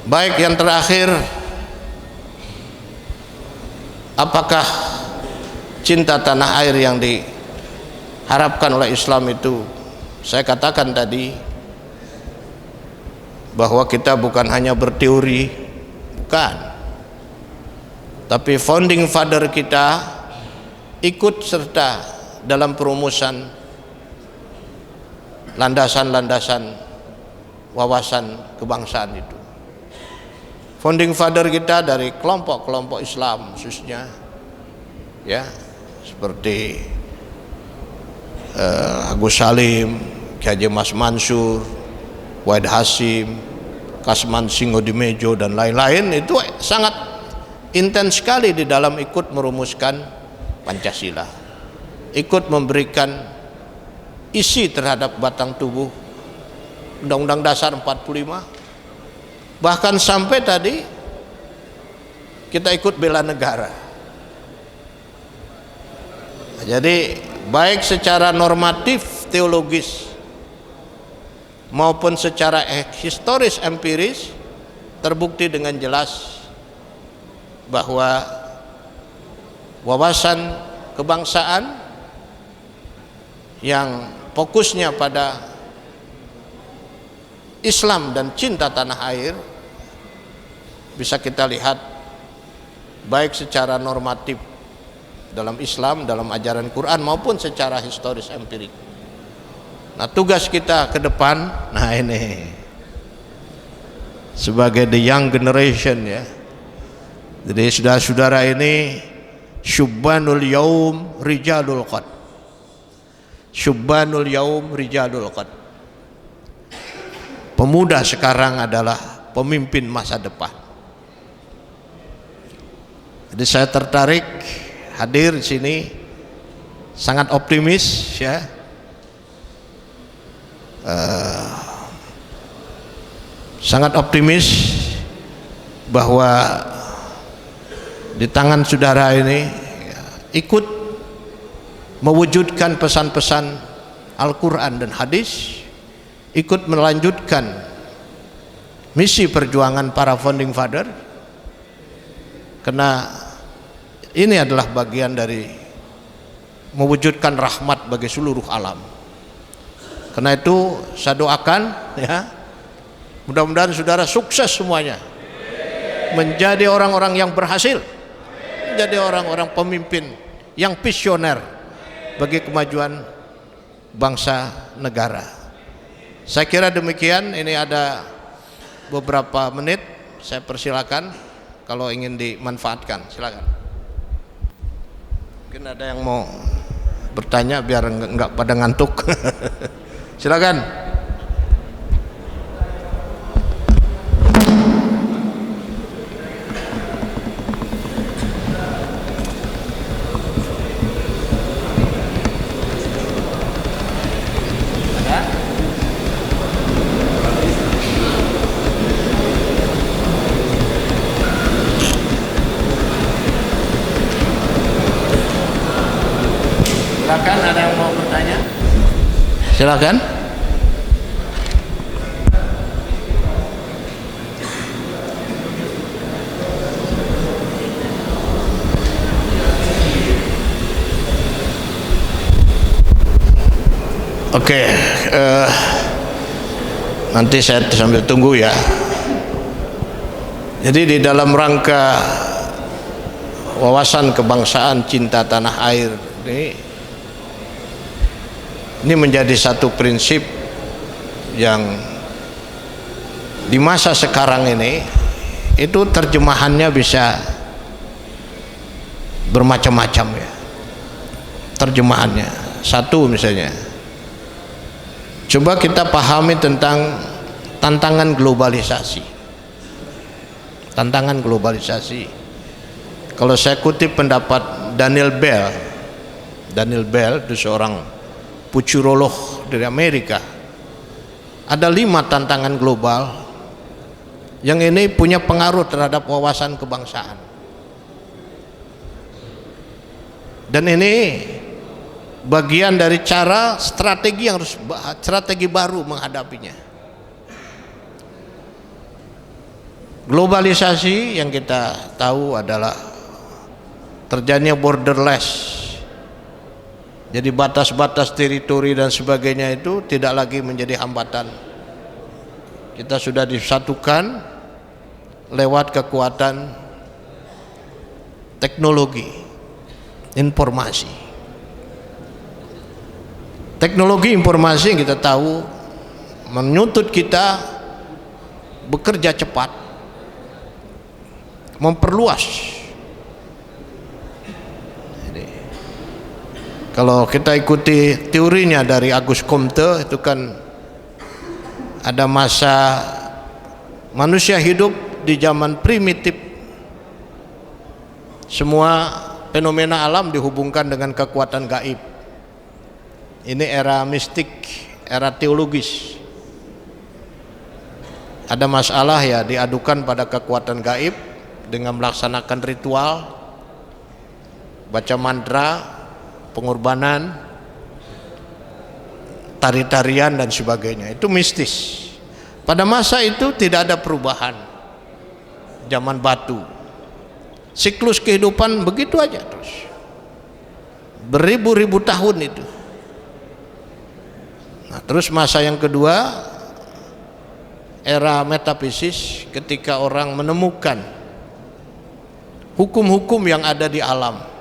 Baik, yang terakhir, apakah cinta tanah air yang diharapkan oleh Islam itu? Saya katakan tadi bahwa kita bukan hanya berteori, bukan, tapi founding father kita ikut serta dalam perumusan landasan-landasan wawasan kebangsaan itu. Founding father kita dari kelompok-kelompok Islam khususnya, ya, seperti Agus Salim, Kiai Mas Mansur, Wahid Hasim, Kasman Singodimedjo dan lain-lain, itu sangat intens sekali di dalam ikut merumuskan Pancasila, ikut memberikan isi terhadap batang tubuh Undang-Undang Dasar 45, bahkan sampai tadi kita ikut bela negara. Jadi baik secara normatif teologis maupun secara historis empiris terbukti dengan jelas bahwa wawasan kebangsaan yang fokusnya pada Islam dan cinta tanah air bisa kita lihat baik secara normatif dalam Islam, dalam ajaran Quran maupun secara historis empirik. Nah tugas kita ke depan, nah ini sebagai the young generation ya, jadi saudara-saudara ini syubbanul yaum rijalul qad, syubbanul yaum rijalul qad, pemuda sekarang adalah pemimpin masa depan. Jadi saya tertarik hadir di sini, sangat optimis ya, sangat optimis bahwa di tangan saudara ini ikut mewujudkan pesan-pesan Al-Quran dan hadis, ikut melanjutkan misi perjuangan para founding father, karena ini adalah bagian dari mewujudkan rahmat bagi seluruh alam. Karena itu saya doakan ya, mudah-mudahan saudara sukses semuanya, menjadi orang-orang yang berhasil, menjadi orang-orang pemimpin yang visioner bagi kemajuan bangsa negara. Saya kira demikian. Ini ada beberapa menit, saya persilakan kalau ingin dimanfaatkan, silakan. Mungkin ada yang mau bertanya biar enggak pada ngantuk. Silakan. Silakan, ada yang mau bertanya? Silakan. Oke, nanti saya sambil tunggu ya. Jadi di dalam rangka wawasan kebangsaan, cinta tanah air ini menjadi satu prinsip yang di masa sekarang ini itu terjemahannya bisa bermacam-macam ya. Terjemahannya satu misalnya, coba kita pahami tentang tantangan globalisasi. Tantangan globalisasi. Kalau saya kutip pendapat Daniel Bell itu seorang futurolog dari Amerika, ada 5 tantangan global yang ini punya pengaruh terhadap wawasan kebangsaan, dan ini bagian dari cara strategi yang harus strategi baru menghadapinya. Globalisasi yang kita tahu adalah terjadinya borderless. Jadi batas-batas teritori dan sebagainya itu tidak lagi menjadi hambatan. Kita sudah disatukan lewat kekuatan teknologi informasi. Teknologi informasi yang kita tahu menuntut kita bekerja cepat, memperluas. Kalau kita ikuti teorinya dari Auguste Comte, itu kan ada masa manusia hidup di zaman primitif. Semua fenomena alam dihubungkan dengan kekuatan gaib. Ini era mistik, era teologis. Ada masalah ya, diadukan pada kekuatan gaib dengan melaksanakan ritual, baca mantra, pengorbanan, tari-tarian dan sebagainya. Itu mistis. Pada masa itu tidak ada perubahan. Zaman batu, siklus kehidupan begitu aja terus, beribu-ribu tahun itu. Nah, terus masa yang kedua, era metafisis, ketika orang menemukan hukum-hukum yang ada di alam.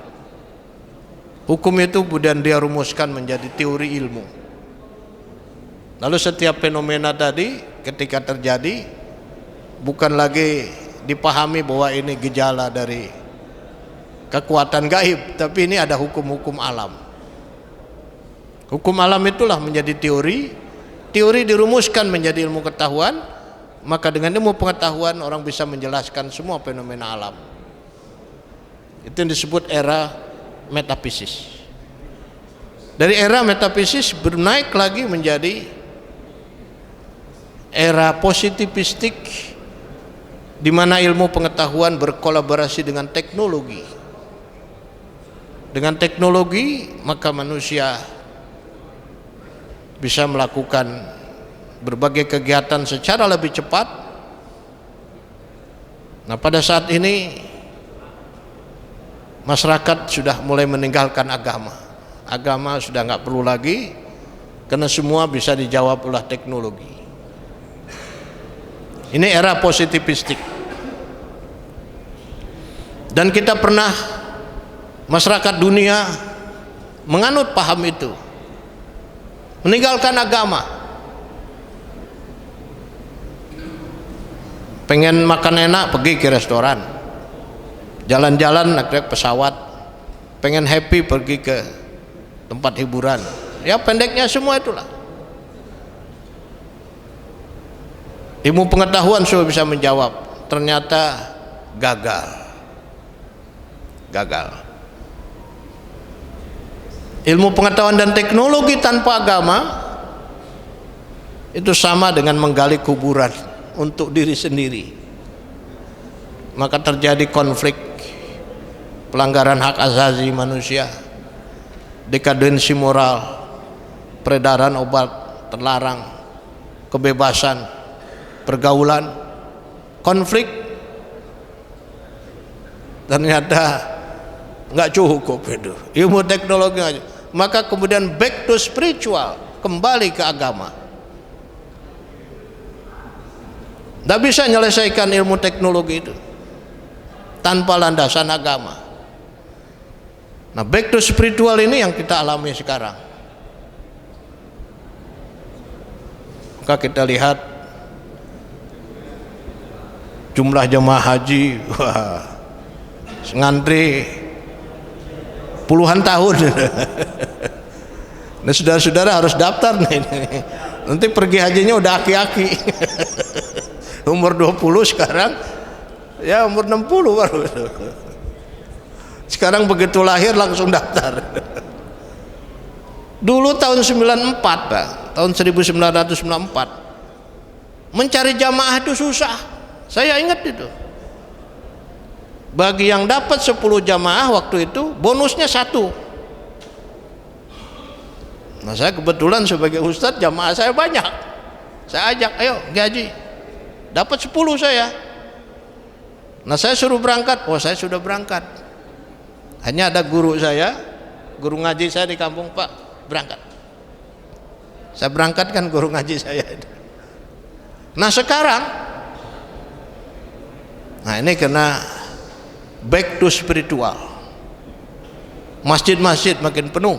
Hukum itu kemudian dia rumuskan menjadi teori ilmu. Lalu setiap fenomena tadi ketika terjadi bukan lagi dipahami bahwa ini gejala dari kekuatan gaib, tapi ini ada hukum-hukum alam. Hukum alam itulah menjadi teori. Teori dirumuskan menjadi ilmu pengetahuan, maka dengan ilmu pengetahuan orang bisa menjelaskan semua fenomena alam. Itu yang disebut era metafisis. Dari era metafisis bernaik lagi menjadi era positivistik, di mana ilmu pengetahuan berkolaborasi dengan teknologi. Dengan teknologi maka manusia bisa melakukan berbagai kegiatan secara lebih cepat. Nah, pada saat ini masyarakat sudah mulai meninggalkan agama. Agama sudah nggak perlu lagi, karena semua bisa dijawab oleh teknologi. Ini era positivistik. Dan kita pernah, masyarakat dunia menganut paham itu, meninggalkan agama. Pengen makan enak pergi ke restoran, jalan-jalan naik pesawat, pengen happy pergi ke tempat hiburan. Ya pendeknya semua itulah. Ilmu pengetahuan sudah bisa menjawab, ternyata gagal. Ilmu pengetahuan dan teknologi tanpa agama itu sama dengan menggali kuburan untuk diri sendiri. Maka terjadi konflik, pelanggaran hak asasi manusia, dekadensi moral, peredaran obat terlarang, kebebasan pergaulan, konflik. Ternyata nggak cukup itu ilmu teknologi aja. Maka kemudian back to spiritual, kembali ke agama. Nggak bisa menyelesaikan ilmu teknologi itu tanpa landasan agama. Nah, back to spiritual ini yang kita alami sekarang. Maka kita lihat jumlah jemaah haji, wah, ngantri puluhan tahun. Nah, saudara-saudara harus daftar nih. Nanti pergi hajinya udah aki-aki. Umur 20 sekarang, ya umur 60 baru. Sekarang begitu lahir langsung daftar. Dulu tahun 94, Pak, tahun 1994, mencari jamaah itu susah. Saya ingat itu. Bagi yang dapat 10 jamaah waktu itu bonusnya 1. Nah, saya kebetulan sebagai ustadz, jamaah saya banyak. Saya ajak, ayo gaji. Dapat 10 saya. Nah, saya suruh berangkat. Oh, saya sudah berangkat. Hanya ada guru saya, guru ngaji saya di kampung, Pak, berangkat. Saya berangkatkan guru ngaji saya itu. Nah, sekarang, nah ini kena back to spiritual. Masjid-masjid makin penuh,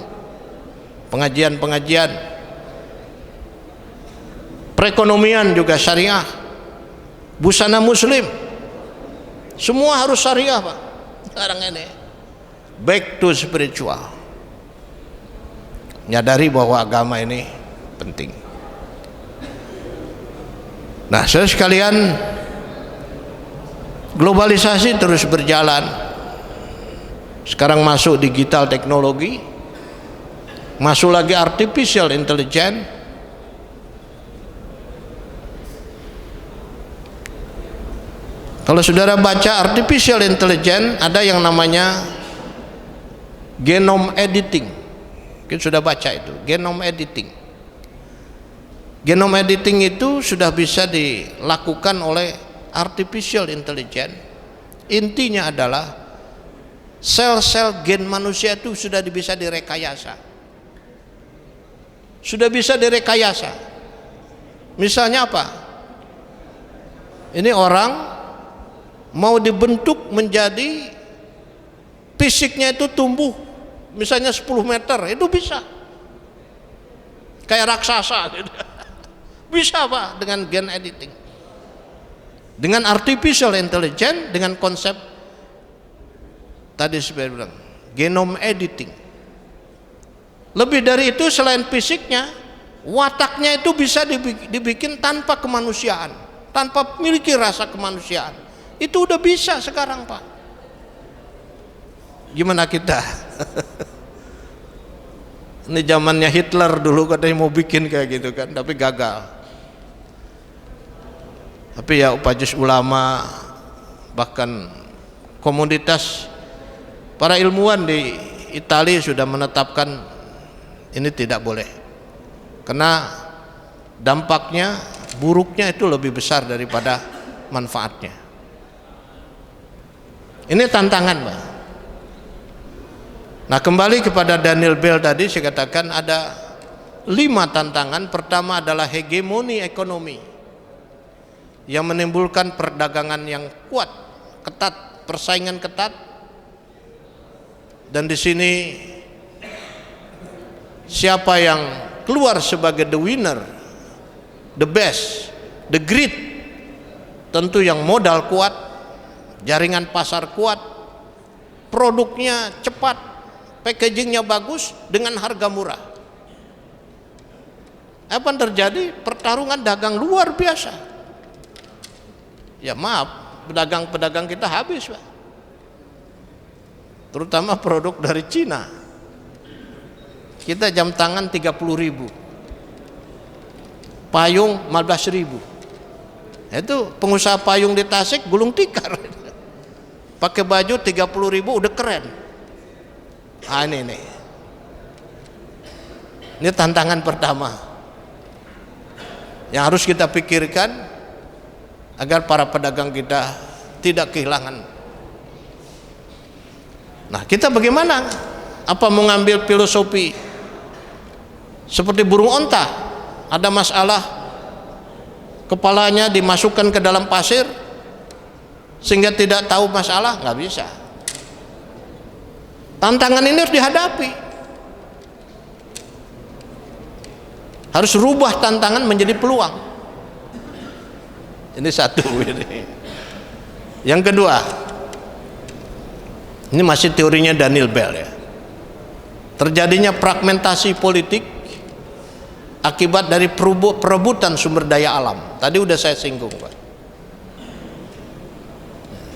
pengajian-pengajian, perekonomian juga syariah, busana muslim, semua harus syariah, Pak. Sekarang ini back to spiritual, nyadari bahwa agama ini penting. Nah, saudara sekalian, globalisasi terus berjalan. Sekarang masuk digital teknologi, masuk lagi artificial intelligence. Kalau saudara baca artificial intelligence, ada yang namanya genome editing. Kita sudah baca itu, genome editing. Genome editing itu sudah bisa dilakukan oleh artificial intelligence. Intinya adalah sel-sel gen manusia itu sudah bisa direkayasa. Sudah bisa direkayasa. Misalnya apa? Ini orang mau dibentuk menjadi fisiknya itu tumbuh misalnya 10 meter, itu bisa. Kayak raksasa gitu. Bisa, Pak, dengan gen editing. Dengan artificial intelligence, dengan konsep tadi saya bilang genome editing. Lebih dari itu, selain fisiknya, wataknya itu bisa dibikin tanpa kemanusiaan, tanpa memiliki rasa kemanusiaan. Itu udah bisa sekarang, Pak. Gimana kita? Ini zamannya Hitler dulu katanya mau bikin kayak gitu kan, tapi gagal. Tapi ya majelis ulama, bahkan komunitas para ilmuwan di Italia sudah menetapkan ini tidak boleh. karena dampaknya, buruknya itu lebih besar daripada manfaatnya. Ini tantangan, Pak. Nah, kembali kepada Daniel Bell tadi, saya katakan ada 5 tantangan. Pertama adalah hegemoni ekonomi yang menimbulkan perdagangan yang kuat, ketat, persaingan ketat. Dan di sini siapa yang keluar sebagai the winner, the best, the great, tentu yang modal kuat, jaringan pasar kuat, produknya cepat, packagingnya bagus dengan harga murah. Apa yang terjadi? Pertarungan dagang luar biasa. Ya maaf, pedagang-pedagang kita habis, Pak. Terutama produk dari Cina. Kita jam tangan 30.000, payung 15.000. Itu pengusaha payung di Tasik gulung tikar. Pakai baju 30.000 udah keren. Ah, ini tantangan pertama yang harus kita pikirkan agar para pedagang kita tidak kehilangan. Nah, kita bagaimana? Apa mengambil filosofi seperti burung onta? Ada masalah, kepalanya dimasukkan ke dalam pasir sehingga tidak tahu masalah? Nggak bisa. Tantangan ini harus dihadapi. Harus rubah tantangan menjadi peluang. Ini satu ini. Yang kedua, ini masih teorinya Daniel Bell ya. Terjadinya fragmentasi politik akibat dari perebutan sumber daya alam. Tadi udah saya singgung, Pak.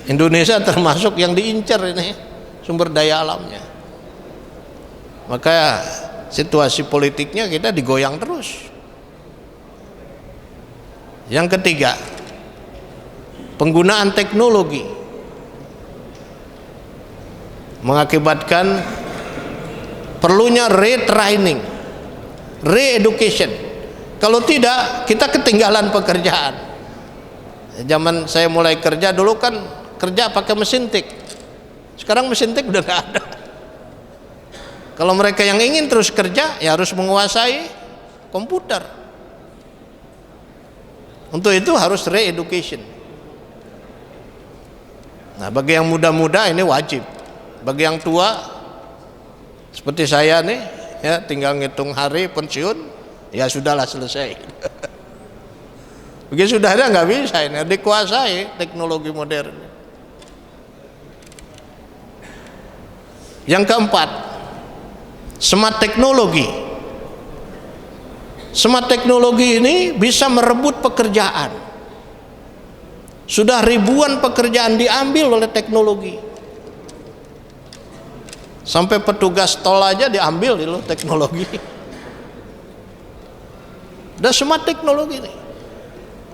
Indonesia termasuk yang diincar ini sumber daya alamnya. Maka situasi politiknya kita digoyang terus. Yang ketiga, penggunaan teknologi mengakibatkan perlunya retraining, re-education. Kalau tidak, kita ketinggalan pekerjaan. Zaman saya mulai kerja dulu kan kerja pakai mesin tik. Sekarang mesin tik udah gak ada. Kalau mereka yang ingin terus kerja, ya harus menguasai komputer. Untuk itu harus re-education. Nah, bagi yang muda-muda ini wajib. Bagi yang tua seperti saya nih, ya tinggal ngitung hari pensiun, ya sudahlah selesai. Begitu sudah ada nggak bisa ini, dikuasai teknologi modern. Yang keempat, smart teknologi. Smart teknologi ini bisa merebut pekerjaan. Sudah ribuan pekerjaan diambil oleh teknologi. Sampai petugas tol aja diambil loh teknologi. Udah smart teknologi nih.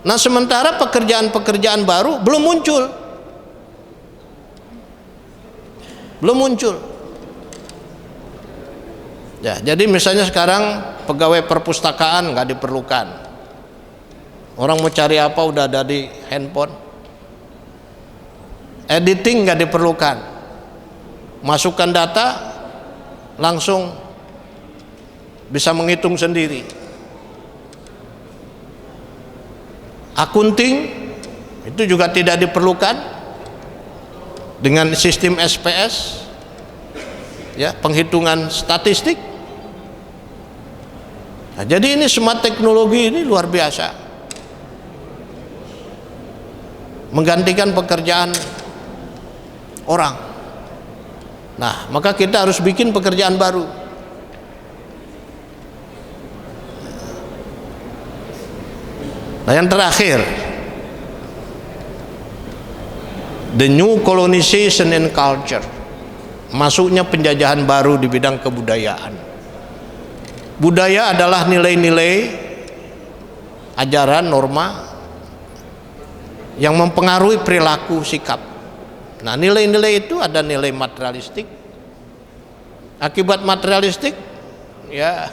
Nah, sementara pekerjaan-pekerjaan baru belum muncul. Belum muncul. Ya, jadi misalnya sekarang pegawai perpustakaan nggak diperlukan. Orang mau cari apa udah ada di handphone. Editing nggak diperlukan. Masukkan data langsung bisa menghitung sendiri. Akunting itu juga tidak diperlukan dengan sistem SPS, ya, penghitungan statistik. Nah, jadi ini smart teknologi ini luar biasa, menggantikan pekerjaan orang. Nah, maka kita harus bikin pekerjaan baru. Nah, yang terakhir, the new colonization and culture, masuknya penjajahan baru di bidang kebudayaan. Budaya adalah nilai-nilai, ajaran, norma yang mempengaruhi perilaku, sikap. Nah, nilai-nilai itu ada nilai materialistik. Akibat materialistik, ya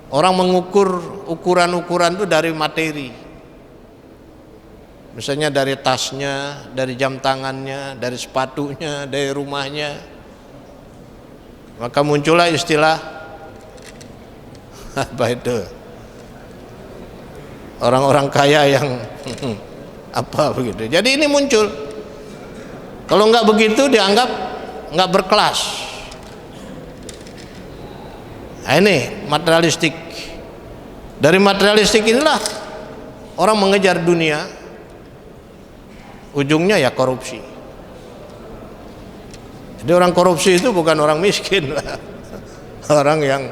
Orang mengukur ukuran-ukuran itu dari materi. Misalnya dari tasnya, dari jam tangannya, dari sepatunya, dari rumahnya. Maka muncullah istilah apa itu? Orang-orang kaya yang apa begitu. Jadi ini muncul. Kalau nggak begitu dianggap nggak berkelas. Nah, ini materialistik. Dari materialistik inilah orang mengejar dunia, ujungnya ya korupsi. Jadi orang korupsi itu bukan orang miskin, orang yang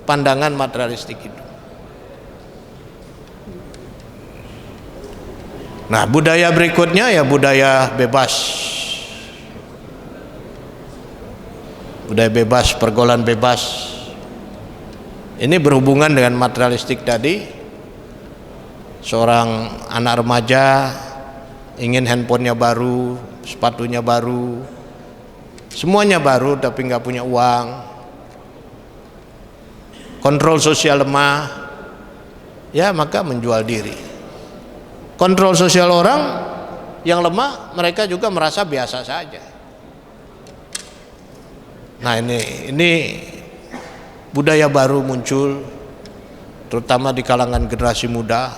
pandangan materialistik itu. Nah, budaya berikutnya ya budaya bebas. Budaya bebas, pergaulan bebas. Ini berhubungan dengan materialistik tadi. Seorang anak remaja ingin handphonenya baru, sepatunya baru, semuanya baru tapi nggak punya uang. Kontrol sosial lemah, ya maka menjual diri. Kontrol sosial orang yang lemah, mereka juga merasa biasa saja. Nah ini budaya baru muncul, terutama di kalangan generasi muda.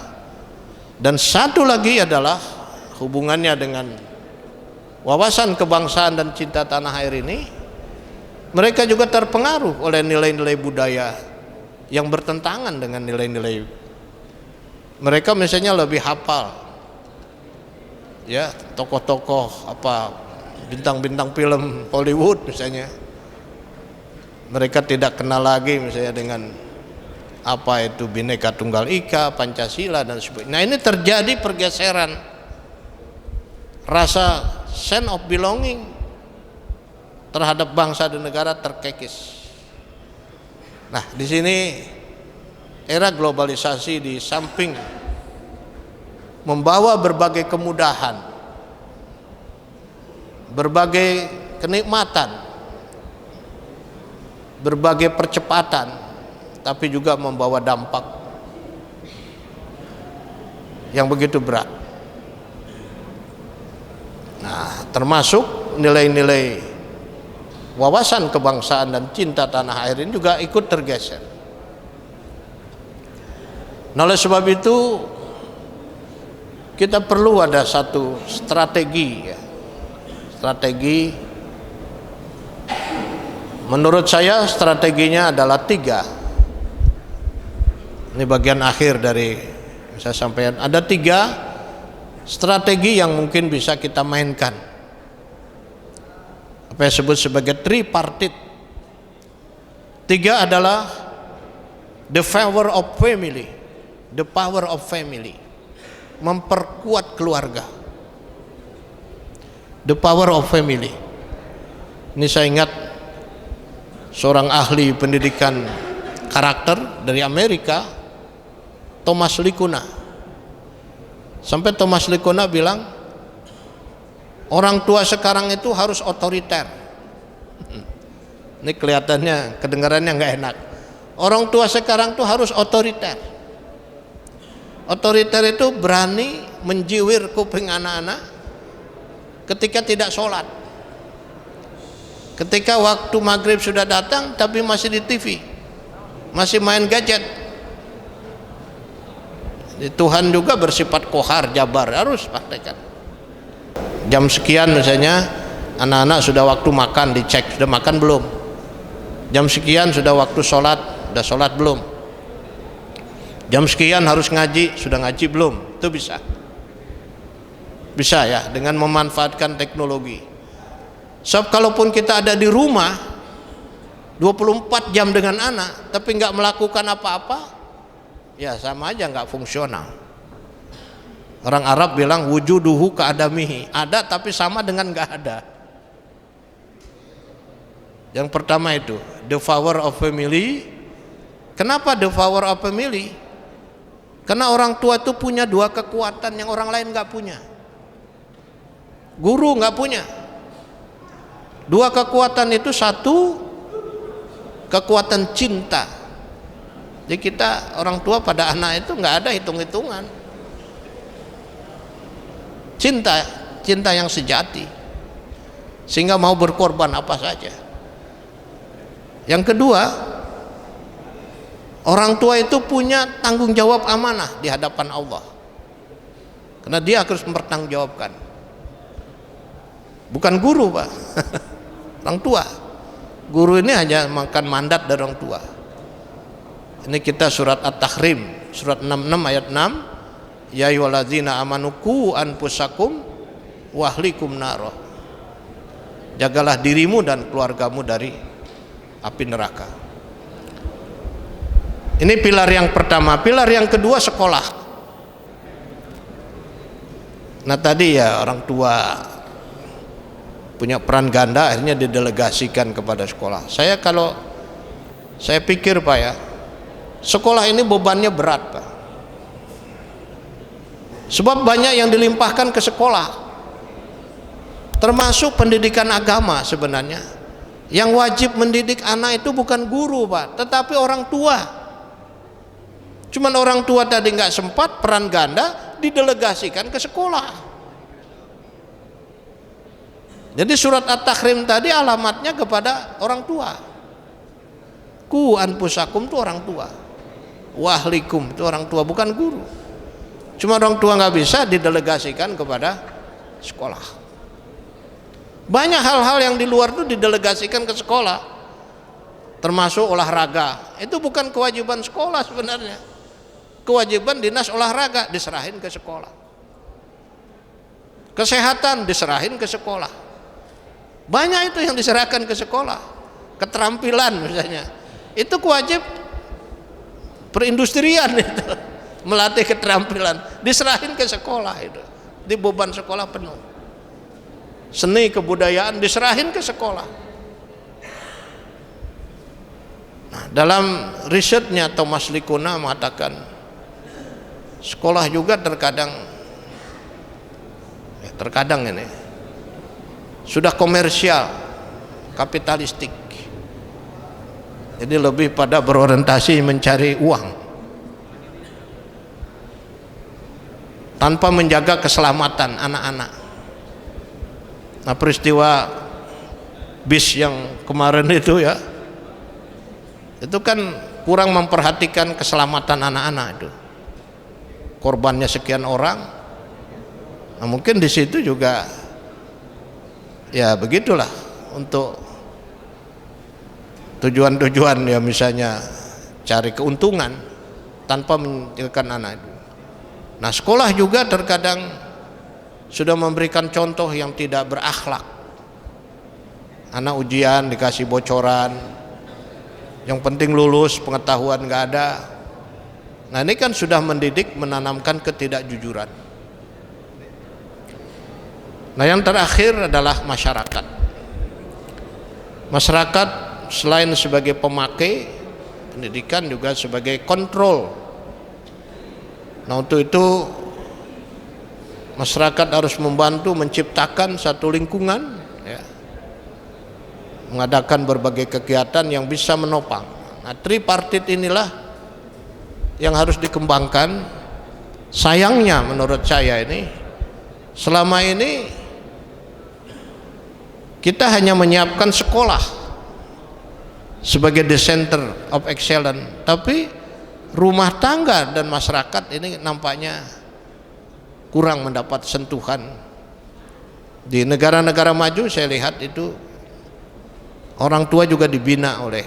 Dan satu lagi adalah hubungannya dengan wawasan kebangsaan dan cinta tanah air ini. Mereka juga terpengaruh oleh nilai-nilai budaya yang bertentangan dengan nilai-nilai. Mereka misalnya lebih hafal, ya tokoh-tokoh apa bintang-bintang film Hollywood misalnya. Mereka tidak kenal lagi misalnya dengan apa itu Bhinneka Tunggal Ika, Pancasila dan sebagainya. Nah ini terjadi pergeseran, rasa sense of belonging terhadap bangsa dan negara terkekis. Nah di sini era globalisasi di samping membawa berbagai kemudahan, berbagai kenikmatan, berbagai percepatan, tapi juga membawa dampak yang begitu berat. Nah, termasuk nilai-nilai wawasan kebangsaan dan cinta tanah air ini juga ikut tergeser. Nah, oleh sebab itu kita perlu ada satu strategi, ya. Strategi. Menurut saya strateginya adalah 3. Ini bagian akhir dari saya sampaikan. Ada 3 strategi yang mungkin bisa kita mainkan. Apa yang disebut sebagai tripartite. 3 adalah the power of family. The power of family. Memperkuat keluarga. The power of family. Ini saya ingat seorang ahli pendidikan karakter dari Amerika, Thomas Likuona. Sampai Thomas Likuona bilang orang tua sekarang itu harus otoriter. Ini kelihatannya, kedengarannya nggak enak. Orang tua sekarang itu harus otoriter. Otoriter itu berani menjiwir kuping anak-anak ketika tidak sholat. Ketika waktu maghrib sudah datang tapi masih di TV, masih main gadget. Tuhan juga bersifat kohar, jabar, harus praktekkan. Jam sekian misalnya anak-anak sudah waktu makan, dicek sudah makan belum. Jam sekian sudah waktu sholat, sudah sholat belum. Jam sekian harus ngaji, sudah ngaji belum. Itu bisa. Bisa ya, dengan memanfaatkan teknologi. Sebab kalaupun kita ada di rumah 24 jam dengan anak tapi nggak melakukan apa-apa, ya sama aja nggak fungsional. Orang Arab bilang wujuduhu ka'adamihi, ada tapi sama dengan nggak ada. Yang pertama itu the power of family. Kenapa the power of family? Karena orang tua itu punya 2 kekuatan yang orang lain nggak punya. Guru nggak punya. 2 kekuatan itu, 1 kekuatan cinta, Jadi kita orang tua pada anak itu nggak ada hitung-hitungan. Cinta yang sejati, sehingga mau berkorban apa saja. Yang kedua, orang tua itu punya tanggung jawab amanah di hadapan Allah, karena dia harus mempertanggungjawabkan. Bukan guru, Pak. Orang tua. Guru ini hanya makan mandat dari orang tua. Ini kita surat At-Tahrim, surat 66 ayat 6. Ya ayyuhalladzina amanu qu anfusakum wa ahlikum naro. Jagalah dirimu dan keluargamu dari api neraka. Ini pilar yang pertama. Pilar yang kedua, sekolah. Nah tadi ya, orang tua punya peran ganda, akhirnya didelegasikan kepada sekolah. Saya pikir, Pak, ya, sekolah ini bebannya berat, Pak. Sebab banyak yang dilimpahkan ke sekolah, termasuk pendidikan agama. Sebenarnya yang wajib mendidik anak itu bukan guru, Pak, tetapi orang tua. Cuman orang tua tadi nggak sempat, peran ganda didelegasikan ke sekolah. Jadi surat At-Tahrim tadi alamatnya kepada orang tua. Ku anfusakum itu orang tua, wahlikum itu orang tua, bukan guru. Cuma orang tua nggak bisa didelegasikan kepada sekolah. Banyak hal-hal yang di luar itu didelegasikan ke sekolah, termasuk olahraga. Itu bukan kewajiban sekolah sebenarnya. Kewajiban dinas olahraga diserahin ke sekolah. Kesehatan diserahin ke sekolah. Banyak itu yang diserahkan ke sekolah. Keterampilan misalnya, itu kewajiban perindustrian itu, melatih keterampilan, diserahin ke sekolah itu. Di beban sekolah penuh. Seni kebudayaan diserahin ke sekolah. Nah, dalam risetnya Thomas Likuna mengatakan sekolah juga terkadang ini sudah komersial, kapitalistik. Jadi lebih pada berorientasi mencari uang tanpa menjaga keselamatan anak-anak. Nah, peristiwa bis yang kemarin itu ya, itu kan kurang memperhatikan keselamatan anak-anak itu. Korbannya sekian orang. Nah, mungkin di situ juga ya begitulah, untuk tujuan-tujuan ya, misalnya cari keuntungan tanpa memikirkan anak itu. Nah, sekolah juga terkadang sudah memberikan contoh yang tidak berakhlak. Anak ujian dikasih bocoran, yang penting lulus, pengetahuan nggak ada. Nah, ini kan sudah mendidik, menanamkan ketidakjujuran. Nah, yang terakhir adalah masyarakat. Masyarakat selain sebagai pemakai pendidikan juga sebagai kontrol. Nah, untuk itu masyarakat harus membantu menciptakan satu lingkungan, ya, mengadakan berbagai kegiatan yang bisa menopang. Nah, tripartit inilah yang harus dikembangkan. Sayangnya menurut saya ini, selama ini kita hanya menyiapkan sekolah sebagai the center of excellence, tapi rumah tangga dan masyarakat ini nampaknya kurang mendapat sentuhan. Di negara-negara maju saya lihat itu orang tua juga dibina oleh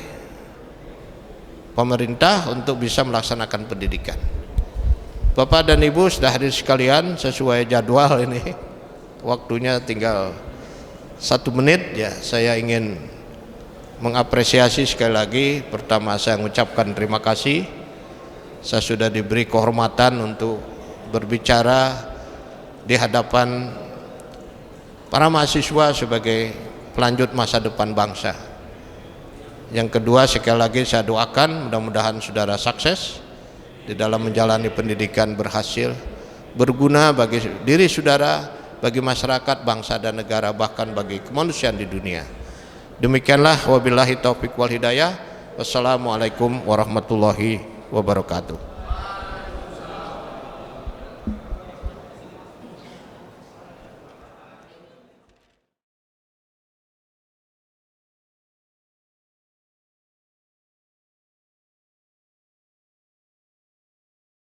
pemerintah untuk bisa melaksanakan pendidikan. Bapak dan Ibu sudah hadir sekalian, sesuai jadwal ini waktunya tinggal 1 menit ya. Saya ingin mengapresiasi sekali lagi. Pertama, saya mengucapkan terima kasih. Saya sudah diberi kehormatan untuk berbicara di hadapan para mahasiswa sebagai pelanjut masa depan bangsa. Yang kedua, sekali lagi saya doakan mudah-mudahan saudara sukses di dalam menjalani pendidikan, berhasil, berguna bagi diri saudara, bagi masyarakat, bangsa dan negara, bahkan bagi kemanusiaan di dunia. Demikianlah, wabillahi taufiq wal hidayah. Wassalamualaikum warahmatullahi wabarakatuh.